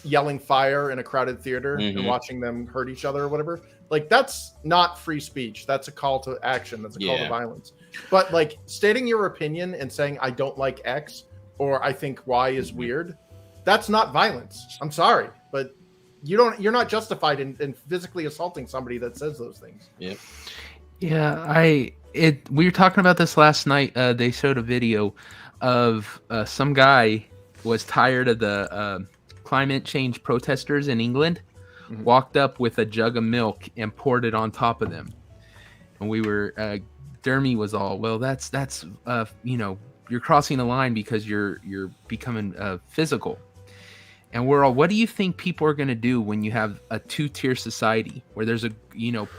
yelling fire in a crowded theater and watching them hurt each other or whatever. Like that's not free speech. That's a call to action. That's a call to violence. But like stating your opinion and saying I don't like X or I think Y is weird, that's not violence. I'm sorry, but you're not justified in physically assaulting somebody that says those things. Yeah, we were talking about this last night. They showed a video of some guy was tired of the climate change protesters in England, walked up with a jug of milk and poured it on top of them. And we were, Dermy was all, well, that's you're crossing the line because you're becoming physical. And we're all, what do you think people are going to do when you have a two-tier society where there's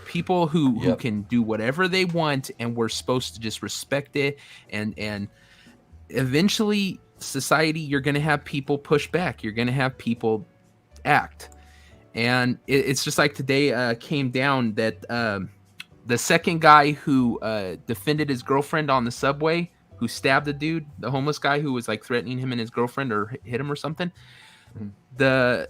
people who can do whatever they want and we're supposed to just respect it, and eventually society, you're going to have people push back. You're going to have people act. And it's just like today came down that the second guy who defended his girlfriend on the subway, who stabbed the dude, the homeless guy who was like threatening him and his girlfriend or hit him or something, they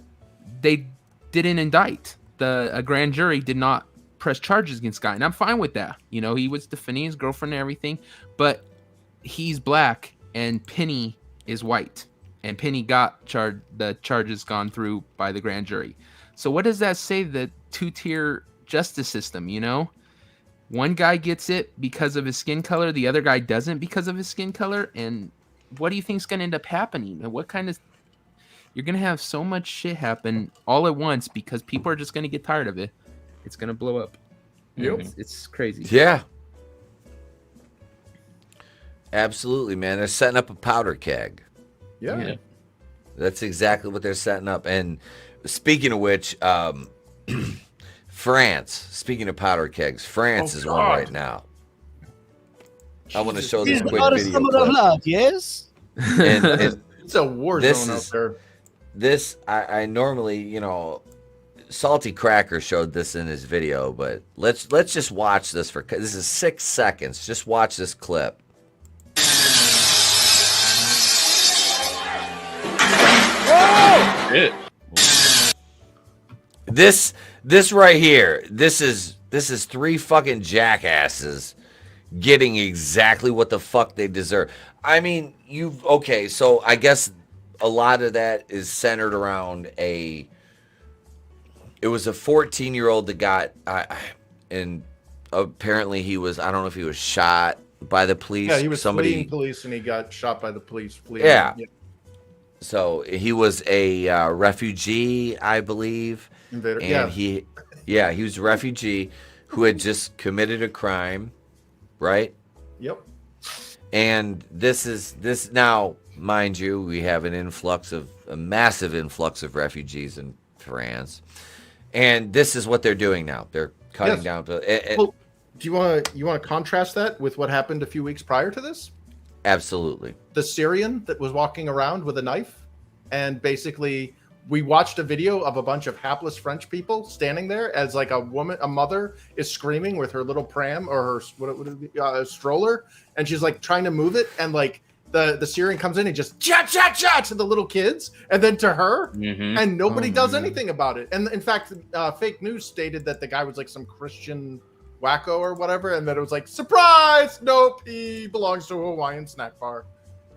didn't indict. A grand jury did not press charges against the guy. And I'm fine with that. He was defending his girlfriend and everything, but he's black and Penny is white, and Penny got the charges gone through by the grand jury. So what does that say? The two-tier justice system, you know? One guy gets it because of his skin color, the other guy doesn't because of his skin color, and what do you think's going to end up happening? And what kind of... You're going to have so much shit happen all at once because people are just going to get tired of it. It's going to blow up. Yep. It's crazy. Yeah. Absolutely, man. They're setting up a powder keg. Yeah. That's exactly what they're setting up. And speaking of which, France, speaking of powder kegs, France is one right now. I want to show this quick video clip. Yes. And It's a war zone out there. This, I normally, you know, Salty Cracker showed this in his video, but let's just watch this this is 6 seconds. Just watch this clip. Shit. This right here, this is 3 fucking jackasses getting exactly what the fuck they deserve. I mean, okay, so I guess a lot of that is centered around it was a 14-year-old that got, and apparently he was, I don't know if he was shot by the police. Yeah, he was fleeing police and he got shot by the police. Yeah. So he was a refugee, I believe. Invader. And he was a refugee who had just committed a crime, right? Yep. And this now, mind you, we have a massive influx of refugees in France, and this is what they're doing now. They're cutting down to. Well, do you want to contrast that with what happened a few weeks prior to this? Absolutely. The Syrian that was walking around with a knife, and basically we watched a video of a bunch of hapless French people standing there as like a mother is screaming with her little pram or her stroller, and she's like trying to move it, and like the Syrian comes in and just cha to the little kids, and then to her, and nobody does anything about it. And in fact, fake news stated that the guy was like some Christian wacko or whatever, and that it was like, surprise, nope, he belongs to a Hawaiian snack bar.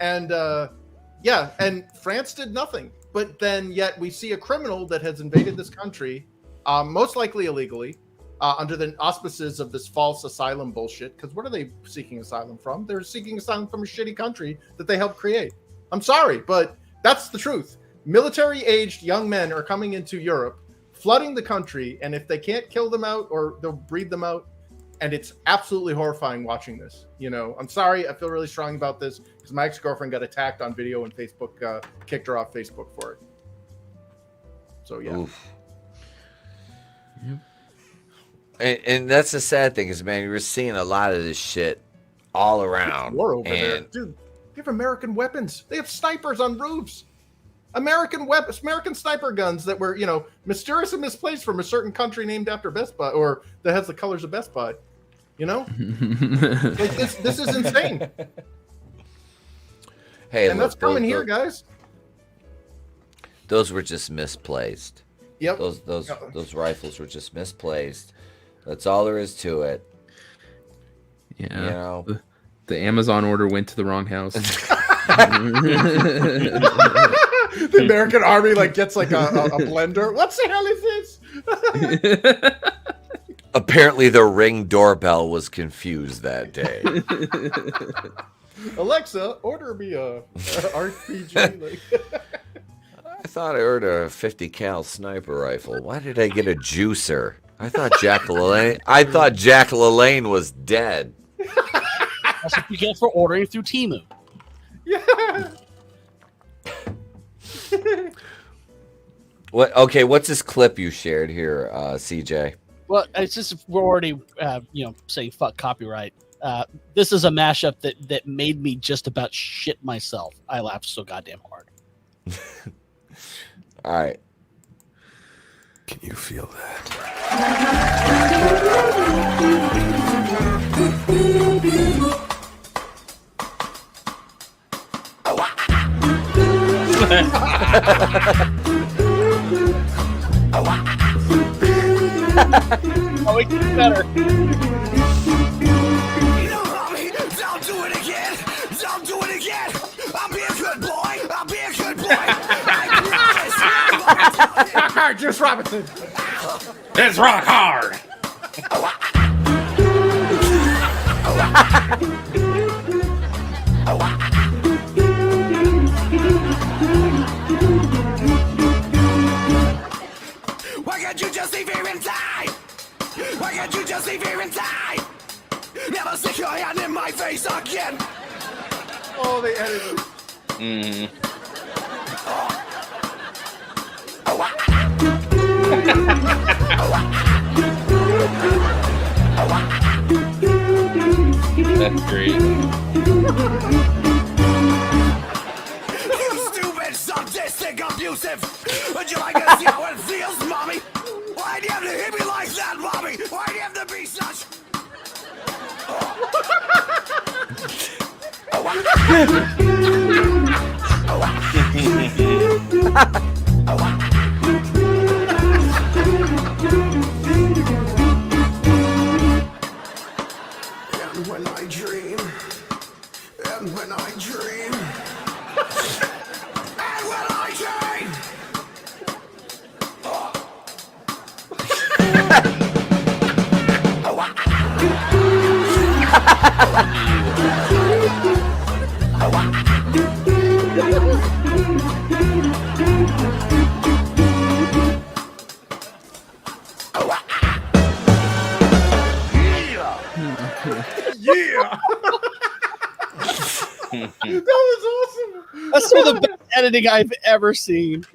And and France did nothing. But then yet we see a criminal that has invaded this country, most likely illegally, under the auspices of this false asylum bullshit. Because what are they seeking asylum from? They're seeking asylum from a shitty country that they helped create. I'm sorry, but that's the truth. Military-aged young men are coming into Europe, flooding the country, and if they can't kill them out, or they'll breed them out, and it's absolutely horrifying watching this. You know, I'm sorry, I feel really strong about this because my ex-girlfriend got attacked on video and Facebook kicked her off Facebook for it. So yeah. Oof. And that's the sad thing is, man, we're seeing a lot of this shit all around. War over there, dude. They have American weapons. They have snipers on roofs. American sniper guns that were, you know, mysterious and misplaced from a certain country named after Best Buy, or that has the colors of Best Buy. You know, like this is insane. Hey, and that's coming here, guys. Those were just misplaced. Yep. Those rifles were just misplaced. That's all there is to it. Yeah. You know, the Amazon order went to the wrong house. The American Army like gets like a blender. What the hell is this? apparently the Ring doorbell was confused that day. Alexa, order me a RPG. Like. I thought I heard a 50 cal sniper rifle. Why did I get a juicer? I thought Jack LaLanne was dead. That's what you get for ordering through Temu. Yeah. What? Okay, what's this clip you shared here, CJ? Well, it's just we're already, saying fuck copyright. This is a mashup that made me just about shit myself. I laughed so goddamn hard. All right. Can you feel that? Oh, it gets better. Don't do it again. Rock hard, Juice Robinson. It's rock hard. Why can't you just leave here and die? Why can't you just leave here and die? Never stick your hand in my face again. Oh, they edited. That's great. You stupid, sadistic, abusive. Would you like to see how it feels, mommy? Why do you have to hit me like that, mommy? Why do you have to be such? And when I dream, and when I dream, and when I dream. Yeah. That was awesome. That's some of the best editing I've ever seen.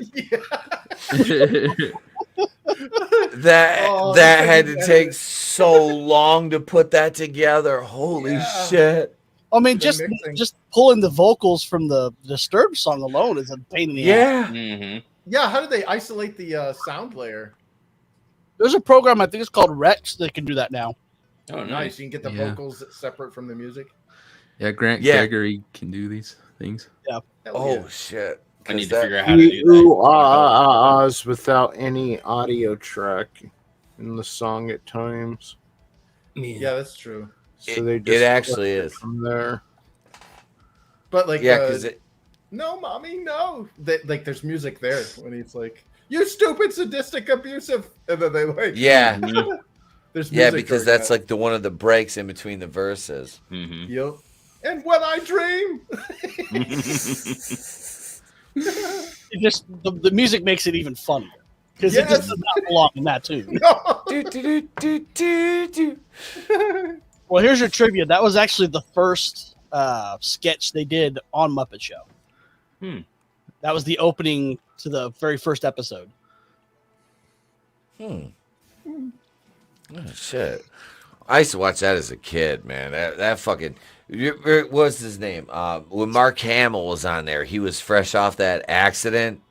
That had to take so long to put that together. Holy shit. I mean, just pulling the vocals from the Disturbed song alone is a pain in the ass. Yeah, how did they isolate the sound layer? There's a program, I think it's called Rex, that can do that now. Oh, Nice. You can get the vocals separate from the music. Yeah, Grant Gregory can do these things. Yeah. Shit. I need to figure out how to do that. Ooh, without any audio track in the song at times. Yeah, that's true. So they just it actually is from there. But like, because no, mommy, no. Like, there's music there when he's like, "You stupid, sadistic, abusive," and then they like, there's music because that's like the one of the breaks in between the verses. Yep. And when I dream, It just the music makes it even funnier because it just does not belong in that too. Well, here's your trivia. That was actually the first sketch they did on Muppet Show. That was the opening to the very first episode. Oh, shit. I used to watch that as a kid, man. That fucking... What's his name? When Mark Hamill was on there, he was fresh off that accident.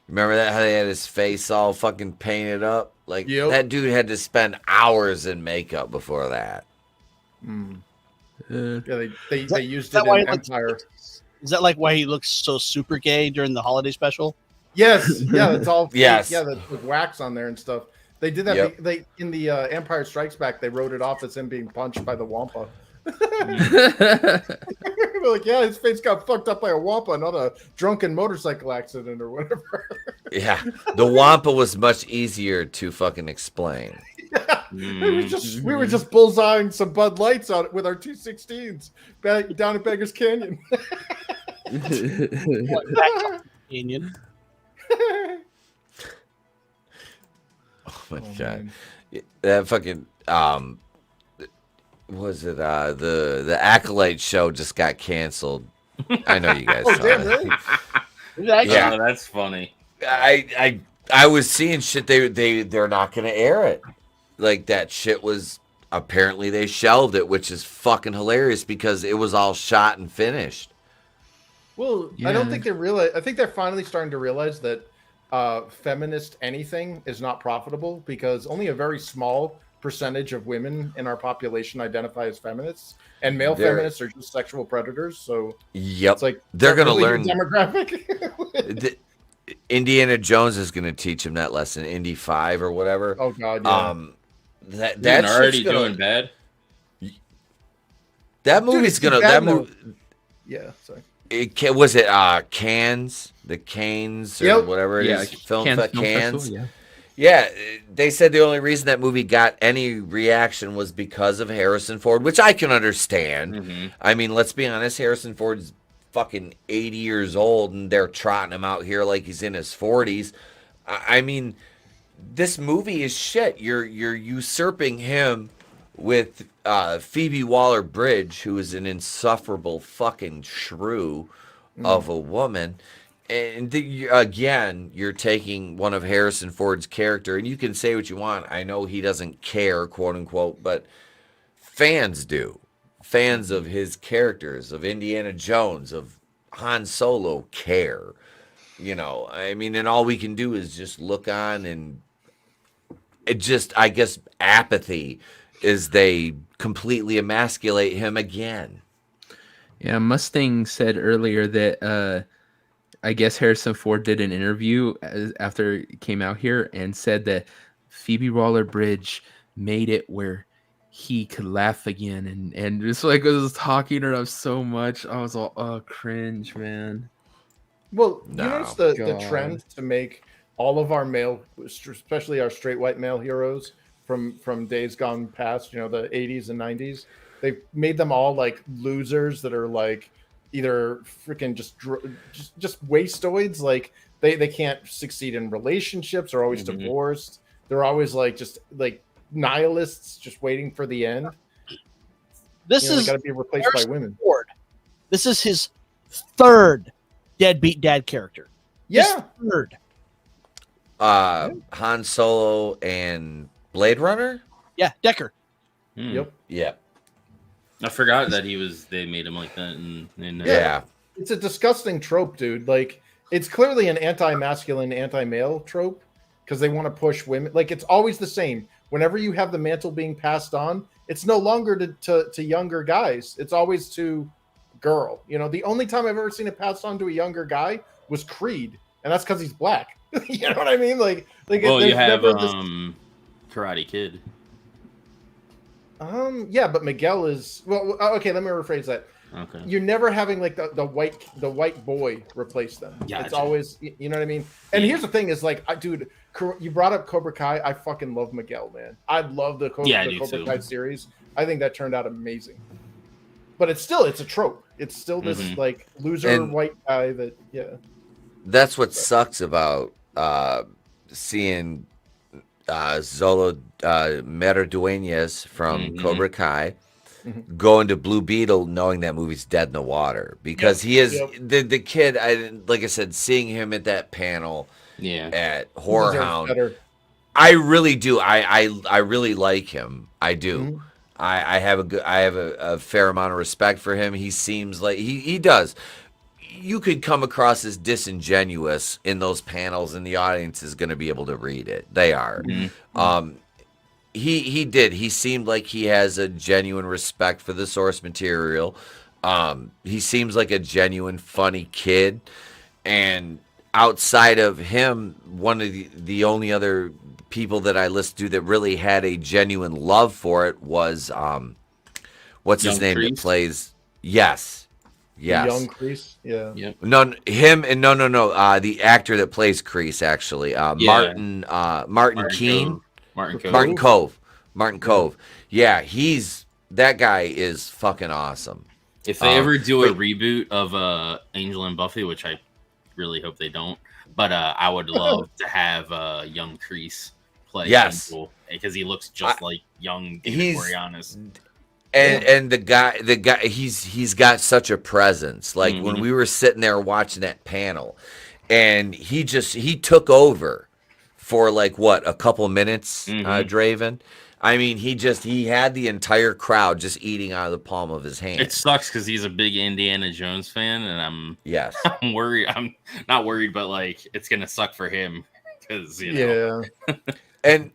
Remember that? How they had his face all fucking painted up? Like, that dude had to spend hours in makeup before that. Yeah, they used it in Empire. Is that like why he looks so super gay during the holiday special? Yes, yeah, it's all yes. Yeah, with wax on there and stuff. They did that. They in the Empire Strikes Back, they wrote it off as him being punched by the Wampa. They're like, yeah, his face got fucked up by a Wampa, not a drunken motorcycle accident or whatever. Yeah, the Wampa was much easier to fucking explain. Yeah. We were just bullseyeing some Bud Lights on it with our 216s down at Beggar's Canyon. Canyon. Oh my god, that fucking was it the Acolyte show just got canceled? I know you guys. Yeah, that's funny. I was seeing shit. They're not gonna air it. Like that shit was apparently they shelved it, which is fucking hilarious because it was all shot and finished. Well, I don't think they realize. I think they're finally starting to realize that feminist anything is not profitable because only a very small percentage of women in our population identify as feminists, and male feminists are just sexual predators. So it's like they're gonna really learn demographic. Indiana Jones is gonna teach him that lesson. Indy 5 or whatever. Oh god, yeah. That's already doing bad. That movie's gonna. That movie. Yeah, sorry. Was it Cannes? The Canes or Yep. whatever it is. Film Cannes Cannes. Festival, yeah. Yeah, they said the only reason that movie got any reaction was because of Harrison Ford, which I can understand. Mm-hmm. I mean, let's be honest, Harrison Ford's fucking 80 years old, and they're trotting him out here like he's in his 40s. I mean, this movie is shit. You're usurping him with Phoebe Waller-Bridge, who is an insufferable fucking shrew of a woman. And again, you're taking one of Harrison Ford's character, and you can say what you want. I know he doesn't care, quote unquote, but fans do. Fans of his characters, of Indiana Jones, of Han Solo care. You know, I mean, and all we can do is just look on, and it just, I guess, apathy is they completely emasculate him again. Yeah, Mustang said earlier that I guess Harrison Ford did an interview after it came out here and said that Phoebe Waller-Bridge made it where he could laugh again, and just like I was talking her up so much, I was all, oh, cringe, man. Well, No. you notice the God. trend to make all of our male, especially our straight white male heroes from days gone past, you know, the 80s and 90s, they've made them all like losers that are like either freaking just wastoids. Like they can't succeed in relationships, are always divorced. They're always like just like nihilists, just waiting for the end. This They is got to be replaced by women. Ford. This is his third deadbeat dad character. Yeah. His third. Han Solo and Blade Runner? Yeah, Decker. Yep. Yeah. I forgot that they made him like that. Yeah. It's a disgusting trope, dude. Like, it's clearly an anti-masculine, anti-male trope because they want to push women. Like, it's always the same. Whenever you have the mantle being passed on, it's no longer to younger guys. It's always to girl. You know, the only time I've ever seen it passed on to a younger guy was Creed, and that's because he's black. You know what I mean? Like well, you have never this- Karate Kid. Yeah, but Miguel is well. Okay, let me rephrase that. Okay. You're never having like the white boy replace them. Gotcha. It's always, you know what I mean. And here's the thing: is like, dude, you brought up Cobra Kai. I fucking love Miguel, man. I love the Cobra Kai series. I think that turned out amazing. But it's a trope. It's still this like loser white guy that That's what sucks about seeing Zolo Merdueñez from Cobra Kai going to Blue Beetle, knowing that movie's dead in the water because he is the kid. Like I said, seeing him at that panel, at Horror Hound, I really do. I really like him. I do. I have a fair amount of respect for him. He seems like he does. You could come across as disingenuous in those panels, and the audience is going to be able to read it. They are. He did. He seemed like he has a genuine respect for the source material. He seems like a genuine funny kid. And outside of him, one of the only other people that I listened to that really had a genuine love for it was what's his name that plays? Yes. Young Kreese, yeah. No, him and no. The actor that plays Kreese actually, Martin Keene. Martin Cove. Yeah, that guy is fucking awesome. If they ever do a reboot of Angel and Buffy, which I really hope they don't, but I would love to have young Kreese play Angel because he looks just like young David Boreanaz. And the guy, he's got such a presence. Like when we were sitting there watching that panel, and he took over for like what, a couple minutes, Draven. I mean, he had the entire crowd just eating out of the palm of his hand. It sucks because he's a big Indiana Jones fan, and I'm worried. I'm not worried, but like it's gonna suck for him because and.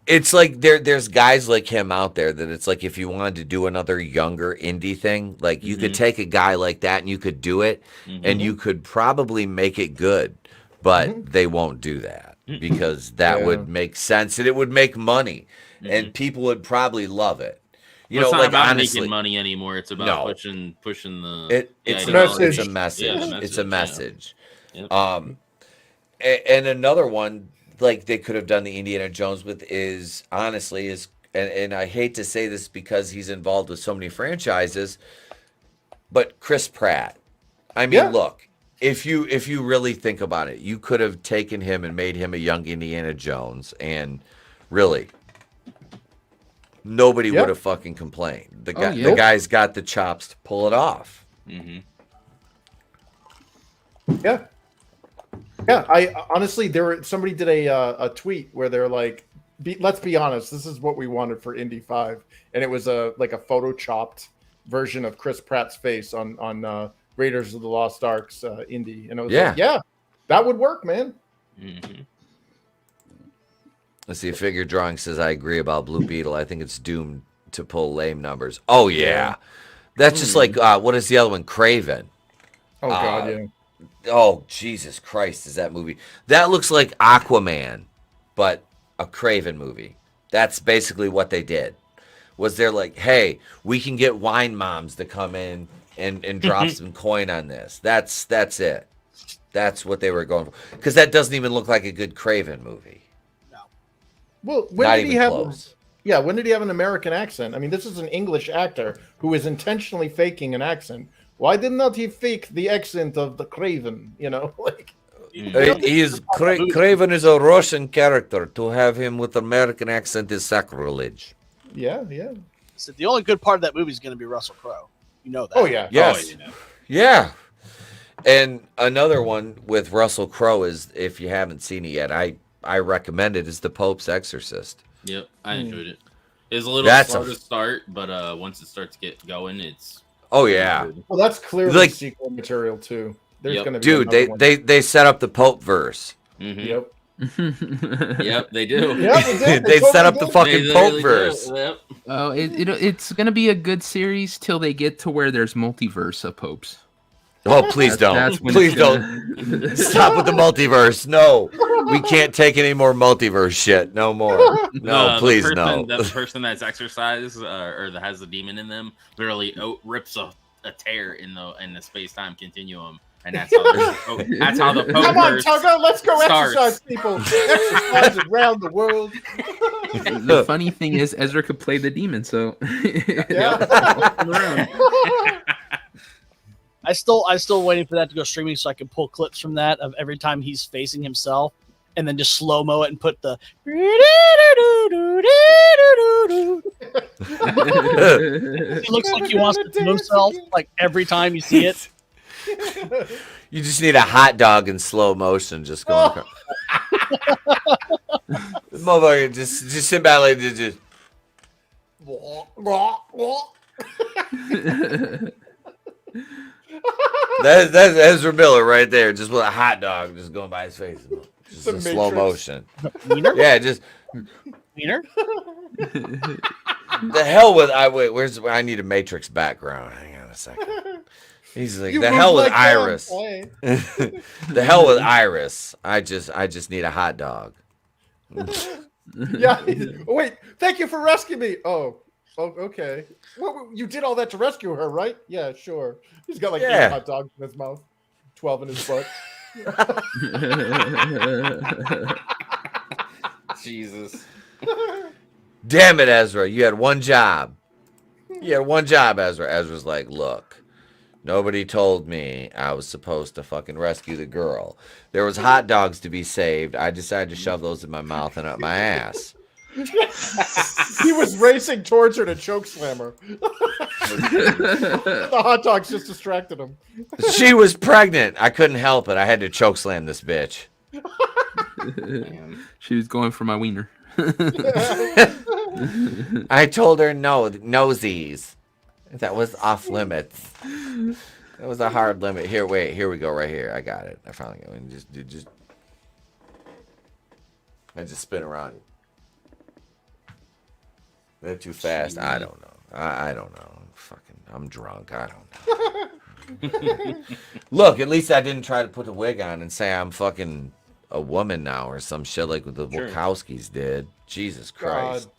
It's like there's guys like him out there that it's like if you wanted to do another younger indie thing, like you could take a guy like that and you could do it and you could probably make it good, but they won't do that because that would make sense and it would make money and people would probably love it. You Well, it's know, not like about honestly, making money anymore. It's about No. pushing the. it's the a ideology. message. It's a message. Yeah, the It's a message, message. Yep. And another one like they could have done the Indiana Jones with is honestly is and I hate to say this because he's involved with so many franchises, but Chris Pratt. I mean, Yeah. look, if you really think about it, you could have taken him and made him a young Indiana Jones, and really, nobody Yeah. would have fucking complained. The guy, yeah. the guy's got the chops to pull it off. Mm-hmm. Yeah. Yeah, I honestly somebody did a tweet where they're like, let's be honest, this is what we wanted for Indy 5, and it was a photoshopped version of Chris Pratt's face on Raiders of the Lost Ark's Indy, and it was like, yeah, that would work, man. Mm-hmm. Let's see. A figure drawing says I agree about Blue Beetle. I think it's doomed to pull lame numbers. Oh yeah, that's just like what is the other one? Craven. Oh god, yeah. Oh, Jesus Christ, is that movie? That looks like Aquaman, but a Craven movie. That's basically what they did. Was they're like, hey, we can get wine moms to come in and drop some coin on this. That's it. That's what they were going for. Because that doesn't even look like a good Craven movie. Well, when Not did he even have? close. Yeah, when did he have an American accent? I mean, this is an English actor who is intentionally faking an accent. Why did not he fake the accent of the Craven? You know, like Craven is a Russian character. To have him with American accent is sacrilege. yeah. So the only good part of that movie is going to be Russell Crowe. You know that. Oh yeah. Yes. Oh, yeah. Yeah. And another one with Russell Crowe is, if you haven't seen it yet, I recommend it, is The Pope's Exorcist. Yep, I enjoyed it. It's a little That's slow to start, but once it starts to get going, it's Oh yeah. good. Well, that's clearly Like- sequel material too. There's Yep. going to be Dude, another one. they set up the Pope verse. Mhm. Yep. Yep, they do. Yep, they did. They set up the totally fucking They Pope literally do. verse. Yep. Oh, it's gonna be a good series till they get to where there's multiverse of popes. Oh, please don't. That's when Please it's don't. gonna- Stop with the multiverse. No. We can't take any more multiverse shit. No more. No, please no. The person that's exercised or that has the demon in them literally rips a tear in the space time continuum, and that's how the Pope Come on, verse Tugger, let's go starts. exercise people. Exercise around the world. The funny thing is, Ezra could play the demon, so Yeah. I still waiting for that to go streaming so I can pull clips from that of every time he's facing himself, and then just slow mo it and put the. He looks like he wants to kill himself like every time you see it. You just need a hot dog in slow motion just going across. Motherfucker, just sit back like this, just that's Ezra Miller right there, just with a hot dog just going by his face. Just The in slow Matrix. motion. Wiener? Yeah, just Wiener? the hell with I need a Matrix background. Hang on a second. He's like, You the move hell with like that, Iris. boy. The hell with Iris. I just need a hot dog. Yeah. Oh, wait, thank you for rescuing me. Oh, okay. Well, you did all that to rescue her, right? Yeah, sure. He's got like 8 hot dogs in his mouth, 12 in his butt. Jesus. Damn it, Ezra. You had one job. You had one job, Ezra. Ezra's like, look, nobody told me I was supposed to fucking rescue the girl. There was hot dogs to be saved. I decided to shove those in my mouth and up my ass. He was racing towards her to chokeslam her. The hot dogs just distracted him. She was pregnant. I couldn't help it. I had to chokeslam this bitch. She was going for my wiener. I told her no, nosies. That was off limits. That was a hard limit. Here, wait, here we go, right here. I got it. I finally got it. I just spin around. They're too fast. I don't know. I don't know. I'm drunk. I don't know. Look, at least I didn't try to put the wig on and say I'm fucking a woman now or some shit like what the Wachowskis did. Jesus Christ. God.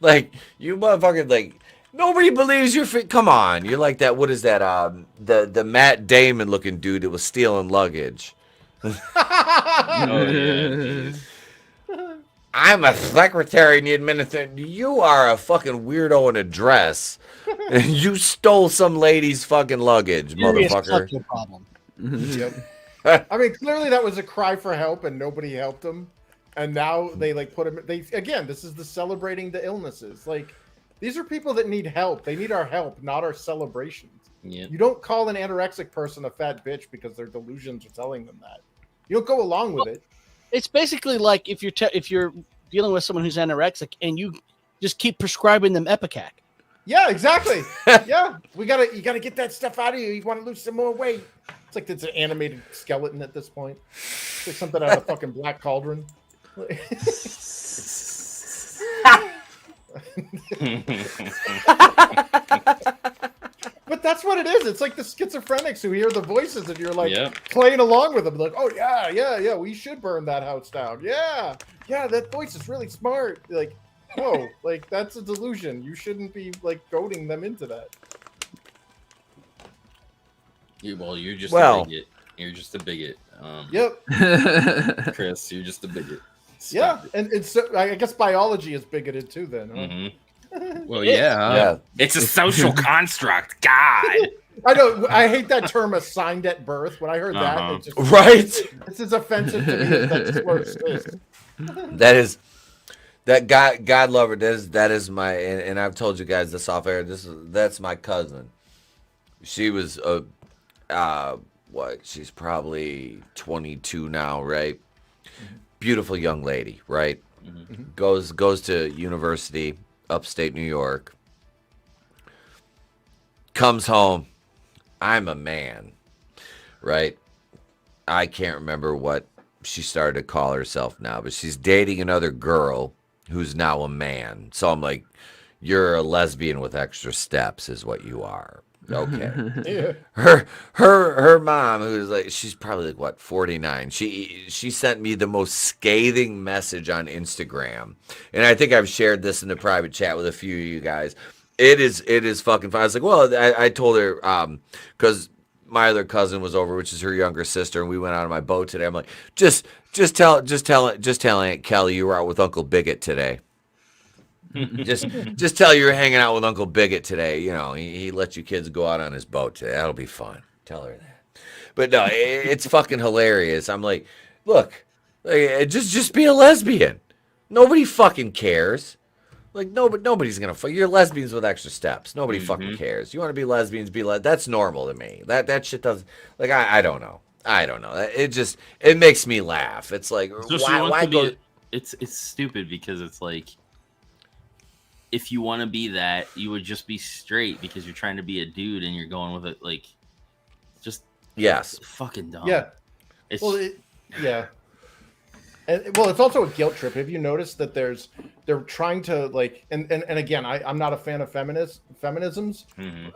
Like, you motherfucker, like, Nobody believes you're fit. Come on, you're like that. What is that? The Matt Damon looking dude that was stealing luggage. Oh yeah. Geez. I'm a secretary in the administration. You are a fucking weirdo in a dress. And you stole some lady's fucking luggage, Serious motherfucker. sexual problem. Yep. I mean, clearly that was a cry for help, and nobody helped him. And now they like put him. They again, this is the celebrating the illnesses. Like, these are people that need help. They need our help, not our celebrations. Yeah. You don't call an anorexic person a fat bitch because their delusions are telling them that. You don't go along with it. It's basically like if you're dealing with someone who's anorexic and you just keep prescribing them Epicac. Yeah, exactly. Yeah, you gotta get that stuff out of you. You want to lose some more weight. It's like it's an animated skeleton at this point. It's like something out of fucking Black Cauldron. But that's what it is. It's like the schizophrenics who hear the voices and you're like playing along with them. Like, oh yeah, we should burn that house down. Yeah, that voice is really smart. Like, whoa, like that's a delusion. You shouldn't be like goading them into that. You're just a bigot. You're just a bigot. Yep. Chris, you're just a bigot. Stop it. And it's I guess biology is bigoted too then. Huh? Mm-hmm. Well, yeah. It's a social construct. God. I know. I hate that term assigned at birth. When I heard that, it just, this is offensive to me. That slurs fist. That God lover. That is my, and I've told you guys this off air. That's my cousin. She was she's probably 22 now, right? Beautiful young lady, right? Mm-hmm. Goes to university, upstate New York. Comes home. I'm a man, right? I can't remember what she started to call herself now, but she's dating another girl who's now a man. So I'm like, you're a lesbian with extra steps is what you are. Okay. Yeah. Her mom, who's like, she's probably like what, 49. She sent me the most scathing message on Instagram, and I think I've shared this in the private chat with a few of you guys. It is fucking fun. I was like, well, I told her because my other cousin was over, which is her younger sister, and we went out on my boat today. I'm like, just tell Aunt Kelly you were out with Uncle Bigot today. just tell you're hanging out with Uncle Bigot today. You know, he let you kids go out on his boat today. That'll be fun. Tell her that. But no, it's fucking hilarious. I'm like, look, just be a lesbian. Nobody fucking cares. Like, nobody's gonna fuck. You're lesbians with extra steps. Nobody fucking cares. You want to be lesbians, that's normal to me. That shit doesn't, like, I don't know. It makes me laugh. It's like, why go? It's stupid because it's like, if you want to be that, you would just be straight because you're trying to be a dude and you're going with it, like, just yes, fucking dumb. Yeah. Yeah. And well, it's also a guilt trip. Have you noticed that they're trying to like, and again, I'm not a fan of feminisms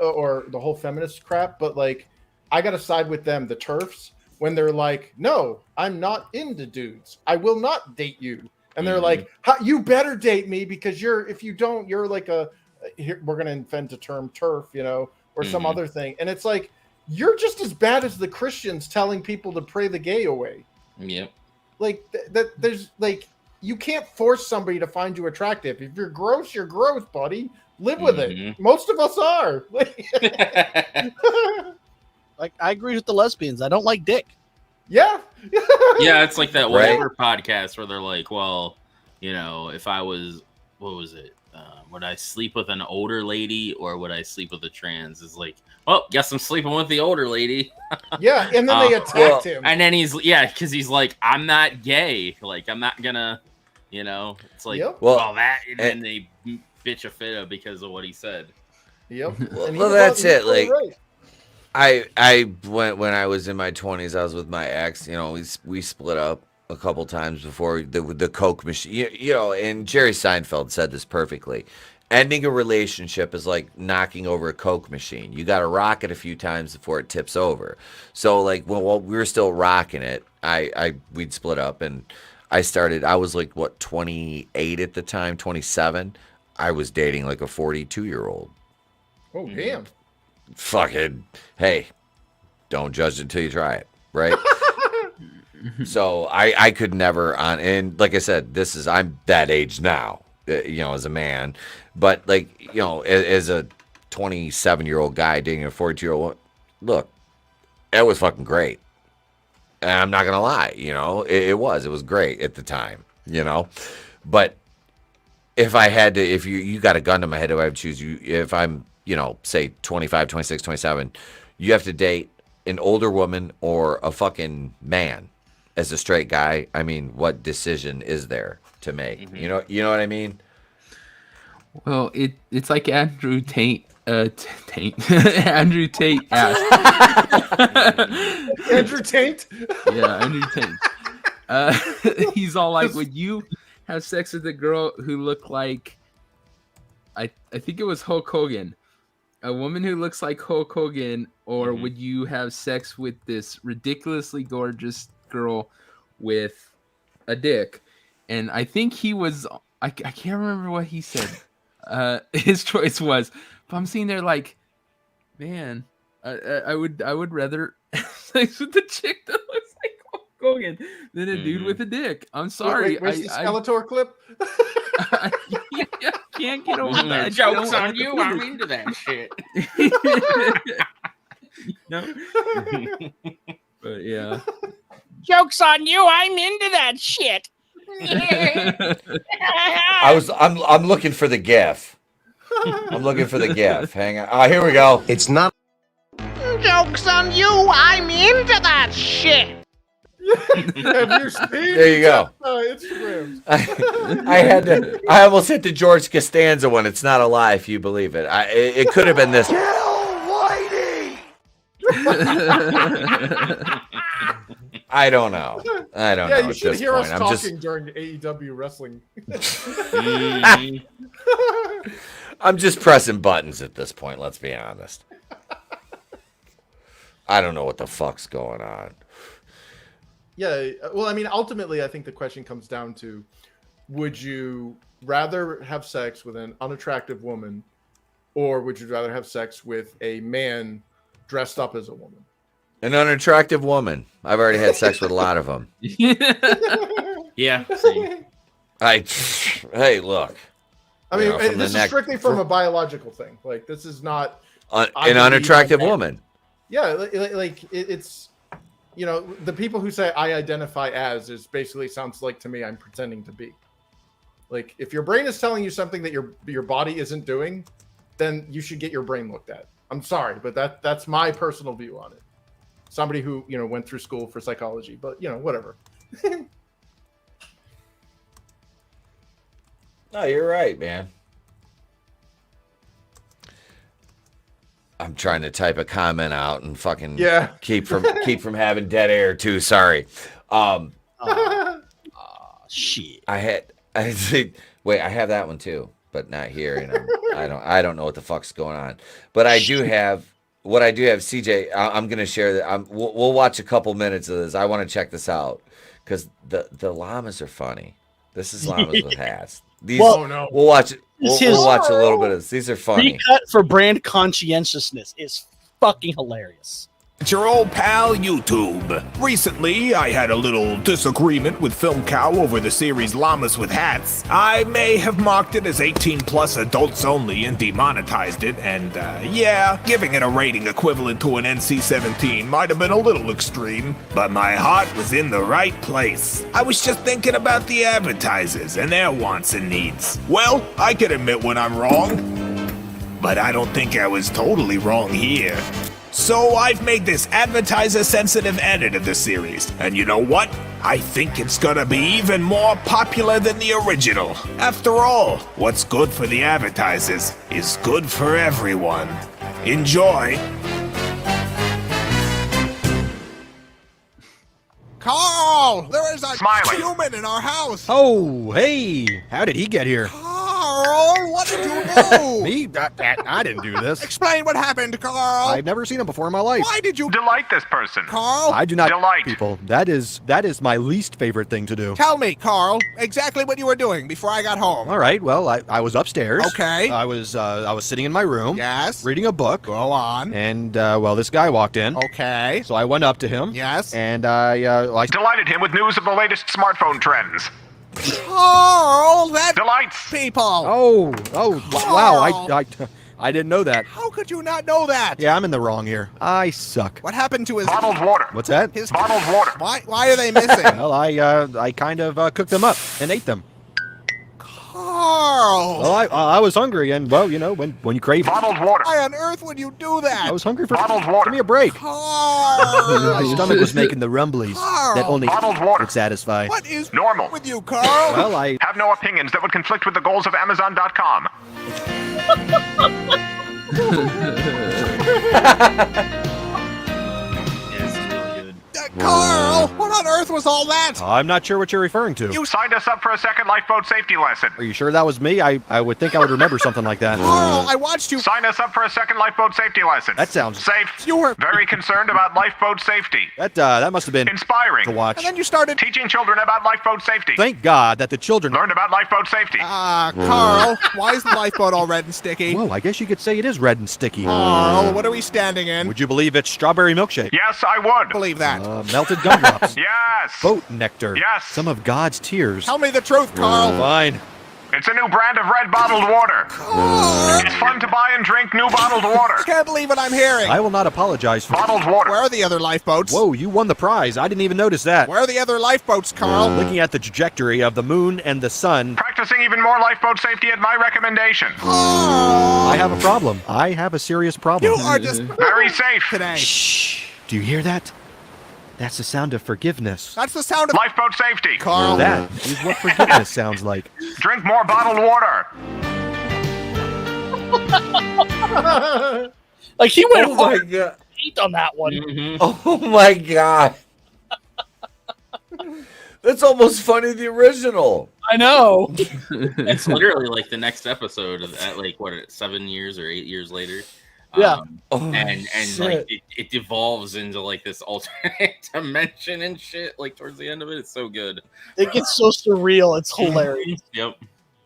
or the whole feminist crap, but like, I got to side with them, the TERFs, when they're like, no, I'm not into dudes. I will not date you. And they're like, you better date me because if you don't, you're like we're going to invent a term TERF, you know, or some other thing. And it's like, you're just as bad as the Christians telling people to pray the gay away. Yep. Like there's like, you can't force somebody to find you attractive. If you're gross, you're gross, buddy. Live with it. Most of us are. Like, I agree with the lesbians. I don't like dick. Yeah. Yeah, it's like that whatever podcast where they're like, well, you know, if I was, what was it? Would I sleep with an older lady or would I sleep with a trans? Is like, well, guess I'm sleeping with the older lady. Yeah, and then they attacked him. And then because he's like, I'm not gay. Like, I'm not gonna, you know, it's like, that, and then they bitch a fit because of what he said. Yep. Well, that's it. Like, right. I went when I was in my 20s. I was with my ex. You know, we split up a couple times before the Coke machine. You know, and Jerry Seinfeld said this perfectly. Ending a relationship is like knocking over a Coke machine. You got to rock it a few times before it tips over. So like, while we were still rocking it, we'd split up, and I was like, what, 28 at the time, 27. I was dating like a 42-year-old. Oh, damn. Fucking, hey, don't judge it until you try it, right? So I could never and like I said, I'm that age now, as a man, but like, as a 27-year-old guy dating a 42-year-old, look, it was fucking great. And I'm not gonna lie, it was great at the time, but if I had to, if you got a gun to my head, I would choose you. If I'm, say 25, 26, 27, you have to date an older woman or a fucking man. As a straight guy, I mean, what decision is there to make? Mm-hmm. You know what I mean? Well, it's like Andrew Tate. Andrew Tate asked. Andrew Tate? Yeah, Andrew Tate. He's all like, would you have sex with a girl who looked like, I think it was Hulk Hogan, a woman who looks like Hulk Hogan, or would you have sex with this ridiculously gorgeous girl with a dick? And I think he was, I can't remember what he said. His choice was, but I'm sitting there like, man, I would rather sex with the chick that looks like Hulk Hogan than a dude with a dick. I'm sorry. Wait, where's the Skeletor clip? I can't get over that. Joke's on you. I'm into that shit. No. But yeah. Joke's on you. I'm into that shit. I'm looking for the GIF. I'm looking for the GIF. Hang on. Here we go. It's not. Joke's on you. I'm into that shit. Have you seen there you go. Instagram? I almost hit the George Costanza one. It's not a lie if you believe it. It could have been this. Kill Whitey! I don't know. Yeah, you should hear us talking during AEW wrestling. I'm just pressing buttons at this point, let's be honest. I don't know what the fuck's going on. Yeah, well, I mean, ultimately, I think the question comes down to, would you rather have sex with an unattractive woman, or would you rather have sex with a man dressed up as a woman? An unattractive woman. I've already had sex with a lot of them. Yeah, same. Hey, look. I mean, this is strictly from a biological thing. Like, this is not an unattractive woman. Yeah, like it's, the people who say I identify as is basically sounds like to me I'm pretending to be. Like, if your brain is telling you something that your body isn't doing, then you should get your brain looked at. I'm sorry, but that's my personal view on it. Somebody who, went through school for psychology, but, whatever. No, you're right, man. I'm trying to type a comment out and fucking keep from having dead air too. Sorry. Shit. I have that one too, but not here. I don't know what the fuck's going on. But I do have CJ. I'm gonna share that. We'll watch a couple minutes of this. I want to check this out because the llamas are funny. This is llamas with hats. We'll watch it. We'll watch a little bit of this. These are funny. Recut for brand conscientiousness is fucking hilarious. It's your old pal YouTube. Recently, I had a little disagreement with Film Cow over the series Llamas with Hats. I may have marked it as 18 plus adults only and demonetized it, and giving it a rating equivalent to an NC-17 might have been a little extreme, but my heart was in the right place. I was just thinking about the advertisers and their wants and needs. Well, I can admit when I'm wrong, but I don't think I was totally wrong here. So I've made this advertiser-sensitive edit of the series, and you know what? I think it's gonna be even more popular than the original. After all, what's good for the advertisers is good for everyone. Enjoy! Carl! There is a human in our house! Oh, hey! How did he get here? Carl, what did you do? Me? I didn't do this. Explain what happened, Carl. I've never seen him before in my life. Why did you Delight this person. Carl? I do not Delight people. That is my least favorite thing to do. Tell me, Carl, exactly what you were doing before I got home. All right. Well, I was upstairs. Okay. I was sitting in my room. Yes. Reading a book. Go on. And this guy walked in. Okay. So I went up to him. Yes. And I Delighted him with news of the latest smartphone trends. Carl, that Delights people. Oh, wow. I didn't know that. How could you not know that? Yeah, I'm in the wrong here. I suck. What happened to his bottled water. What's that? His Bottled water. Why are they missing? Well, I kind of cooked them up and ate them. Carl. Well, I was hungry, and well, you know, when you crave bottled water. Why on earth would you do that? I was hungry for bottled water. Give me a break. Carl. My stomach was making the rumblies that only bottled water would satisfy. What is normal with you, Carl? Well, I have no opinions that would conflict with the goals of Amazon.com. Carl, what on earth was all that? I'm not sure what you're referring to. You signed us up for a second lifeboat safety lesson. Are you sure that was me? I would think I would remember something like that. Carl, I watched you sign us up for a second lifeboat safety lesson. That sounds safe. You were very concerned about lifeboat safety. That must have been inspiring to watch. And then you started teaching children about lifeboat safety. Thank God that the children learned about lifeboat safety. Carl, why is the lifeboat all red and sticky? Well, I guess you could say it is red and sticky. Carl, what are we standing in? Would you believe it's strawberry milkshake? Yes, I would. Believe that. Melted gumdrops. Yes. Boat nectar. Yes. Some of God's tears. Tell me the truth, Carl. Fine. It's a new brand of red bottled water. It's fun to buy and drink new bottled water. Can't believe what I'm hearing. I will not apologize for bottled water. Where are the other lifeboats? Whoa, you won the prize. I didn't even notice that. Where are the other lifeboats, Carl? Looking at the trajectory of the moon and the sun. Practicing even more lifeboat safety at my recommendation. I have a problem. I have a serious problem. You are just very safe today. Shh. Do you hear that? That's the sound of forgiveness. That's the sound of lifeboat safety. Carl. That is what forgiveness sounds like. Drink more bottled water. Like he went Oh my hard God. on that one. Mm-hmm. Oh my God. That's almost funny the original. I know. It's literally like the next episode at like 7 years or 8 years later. Yeah. And like it devolves into like this alternate dimension and shit. Like towards the end of it, it's so good. It gets so surreal. It's hilarious. Yep.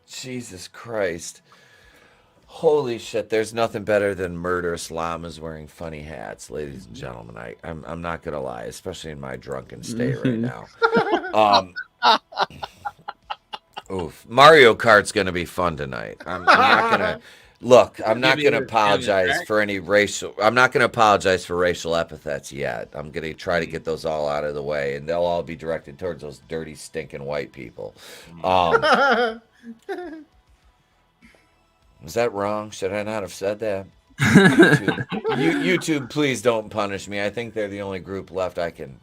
Jesus Christ. Holy shit, there's nothing better than murderous llamas wearing funny hats, ladies and gentlemen. I'm not gonna lie, especially in my drunken state right now. Oof. Mario Kart's gonna be fun tonight. I'm not gonna look, I'm not gonna apologize for any racial epithets yet. I'm gonna try to get those all out of the way, and they'll all be directed towards those dirty, stinking white people. Was that wrong? Should I not have said that? YouTube, please don't punish me. I think they're the only group left I can.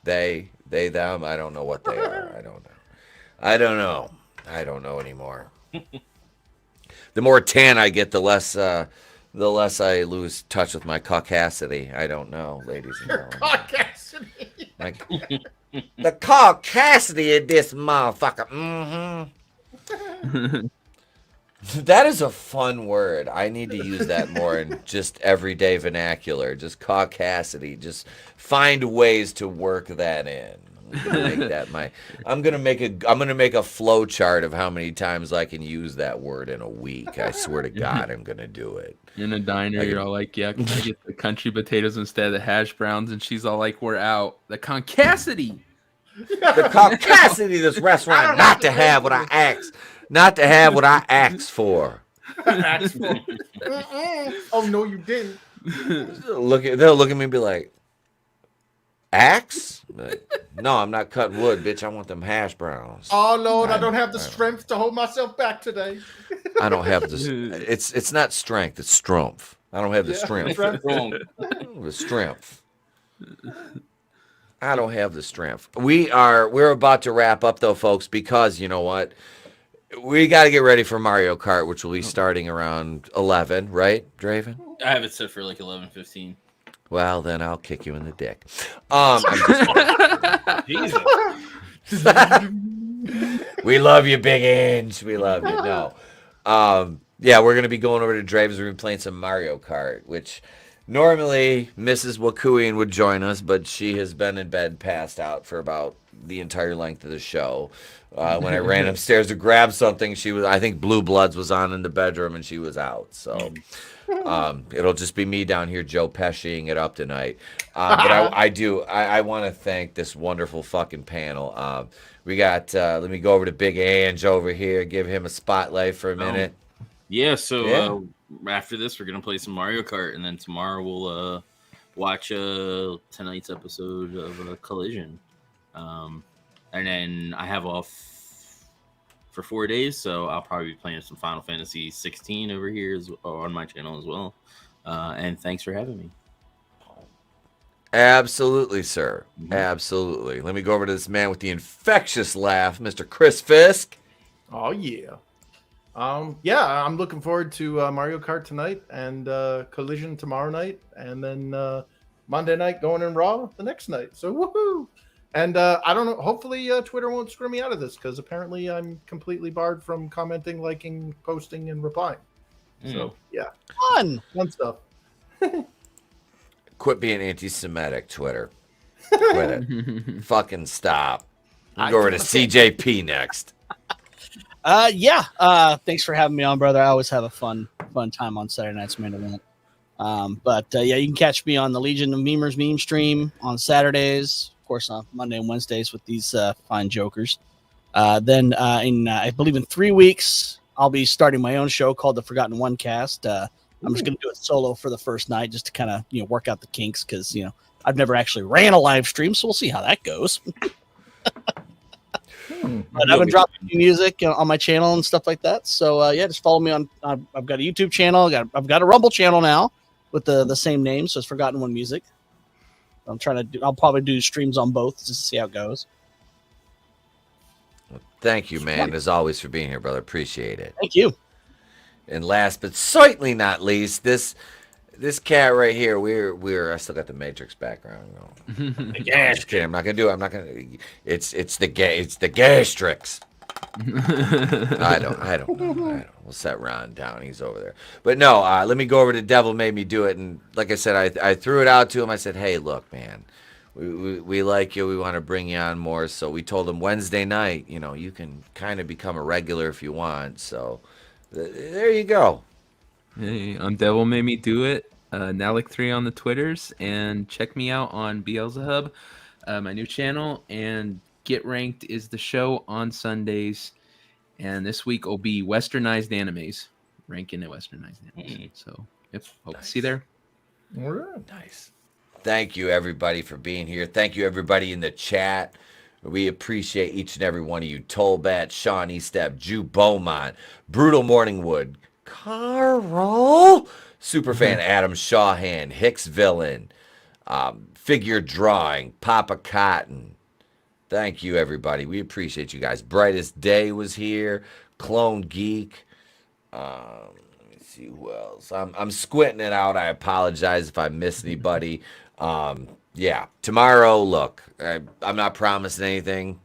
They, them. I don't know what they are. I don't know anymore. The more tan I get, the less I lose touch with my caucasity. I don't know, ladies and gentlemen. Caucasity. The caucasity of this motherfucker. Mm-hmm. That is a fun word. I need to use that more in just everyday vernacular. Just caucasity. Just find ways to work that in. I'm gonna make a flow chart of how many times I can use that word in a week. I swear to God, I'm gonna do it. In a diner, you're all like, "Yeah, can I get the country potatoes instead of the hash browns?" And she's all like, "We're out." The concavity. The caucasity of this restaurant not to have what I asked. Not to have what I asked for. Oh no, you didn't. They'll look at me and be like, "Axe? No, I'm not cutting wood, bitch. I want them hash browns." Oh Lord, I don't have the strength to hold myself back today. I don't have this. It's not strength. It's strength. I don't have the strength. The strength. I don't have the strength. We're about to wrap up though, folks, because you know what? We got to get ready for Mario Kart, which will be starting around 11, right, Draven? I have it set for like 11:15. Well, then I'll kick you in the dick. Jesus. We love you, Big Ange. We love you. No. Yeah, we're going to be going over to Draven's room playing some Mario Kart, which normally Mrs. Wakuian would join us, but she has been in bed passed out for about the entire length of the show. When I ran upstairs to grab something, I think Blue Bloods was on in the bedroom and she was out. So it'll just be me down here, Joe Pesciing it up tonight. But I want to thank this wonderful fucking panel. We got, let me go over to Big Ange over here, give him a spotlight for a minute. Yeah, so after this, we're going to play some Mario Kart, and then tomorrow we'll watch tonight's episode of Collision. And then I have off for 4 days, so I'll probably be playing some Final Fantasy 16 over here on my channel as well. And thanks for having me. Absolutely, sir. Absolutely. Let me go over to this man with the infectious laugh, Mr. Chris Fisk. Oh, yeah. Yeah, I'm looking forward to Mario Kart tonight and Collision tomorrow night, and then Monday night going in Raw the next night. So woohoo! And I don't know. Hopefully, Twitter won't screw me out of this because apparently I'm completely barred from commenting, liking, posting, and replying. So yeah, fun stuff. Quit being anti-Semitic, Twitter. Quit it. Fucking stop. We'll go over to CJP next. Thanks for having me on, brother. I always have a fun time on Saturday night's main event. You can catch me on the Legion of Memers meme stream on Saturdays, of course, on Monday and Wednesdays with these fine jokers. Then I believe in 3 weeks, I'll be starting my own show called the Forgotten One Cast. I'm just going to do it solo for the first night just to kind of, work out the kinks because, I've never actually ran a live stream, so we'll see how that goes. But I've been dropping new music on my channel and stuff like that. So just follow me on. I've got a YouTube channel. I've got a Rumble channel now with the same name, so it's Forgotten One Music. I'll probably do streams on both just to see how it goes. Well, thank you, man, as always, for being here, brother. Appreciate it. Thank you. And last but certainly not least, this cat right here, I still got the Matrix background. Yeah, just kidding. I'm not gonna do it. I'm not gonna. It's the gastrix. I don't know. We'll set Ron down. He's over there. But no, let me go over to Devil Made Me Do It. And like I said, I threw it out to him. I said, hey, look, man, we like you. We want to bring you on more. So we told him Wednesday night, you can kind of become a regular if you want. So there you go. Hey, I'm Devil Made Me Do It. Nalik3 on the Twitters, and check me out on Beelzehub, my new channel, and Get Ranked is the show on Sundays, and this week will be Westernized animes, ranking at Westernized animes. So, hope to see you there. All right. Nice. Thank you, everybody, for being here. Thank you, everybody in the chat. We appreciate each and every one of you. Tolbat, Sean Estep, Jew Beaumont, Brutal Morningwood, Carl, Superfan Adam Shawhan, Hicks Villain, Figure Drawing, Papa Cotton. Thank you, everybody. We appreciate you guys. Brightest Day was here. Clone Geek. Let me see who else. I'm squinting it out. I apologize if I miss anybody. Yeah, tomorrow, look, I'm not promising anything.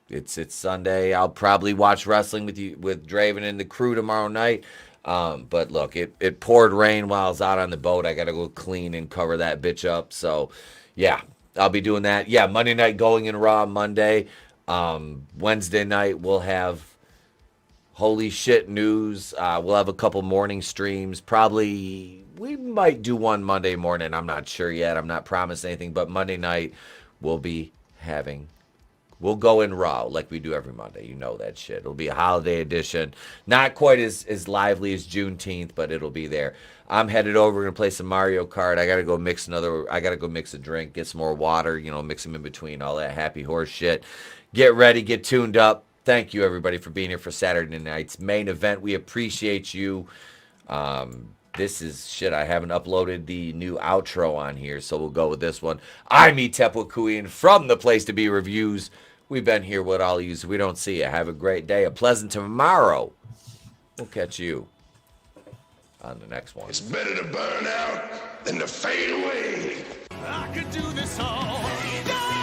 It's Sunday. I'll probably watch wrestling with Draven and the crew tomorrow night. But look, it poured rain while I was out on the boat. I got to go clean and cover that bitch up. So, yeah, I'll be doing that. Yeah, Monday night going in Raw Monday. Wednesday night we'll have holy shit news. We'll have a couple morning streams. Probably we might do one Monday morning. I'm not sure yet. I'm not promising anything. But Monday night we'll go in Raw like we do every Monday. You know that shit. It'll be a holiday edition. Not quite as lively as Juneteenth, but it'll be there. I'm headed over. We're going to play some Mario Kart. I got to go mix a drink, get some more water, mix them in between, all that happy horse shit. Get ready, get tuned up. Thank you, everybody, for being here for Saturday night's main event. We appreciate you. This is shit. I haven't uploaded the new outro on here, so we'll go with this one. I'm Etep Wakuian from the Place to Be Reviews. We've been here with all of you, so we don't see you. Have a great day, a pleasant tomorrow. We'll catch you on the next one. It's better to burn out than to fade away. I could do this all day.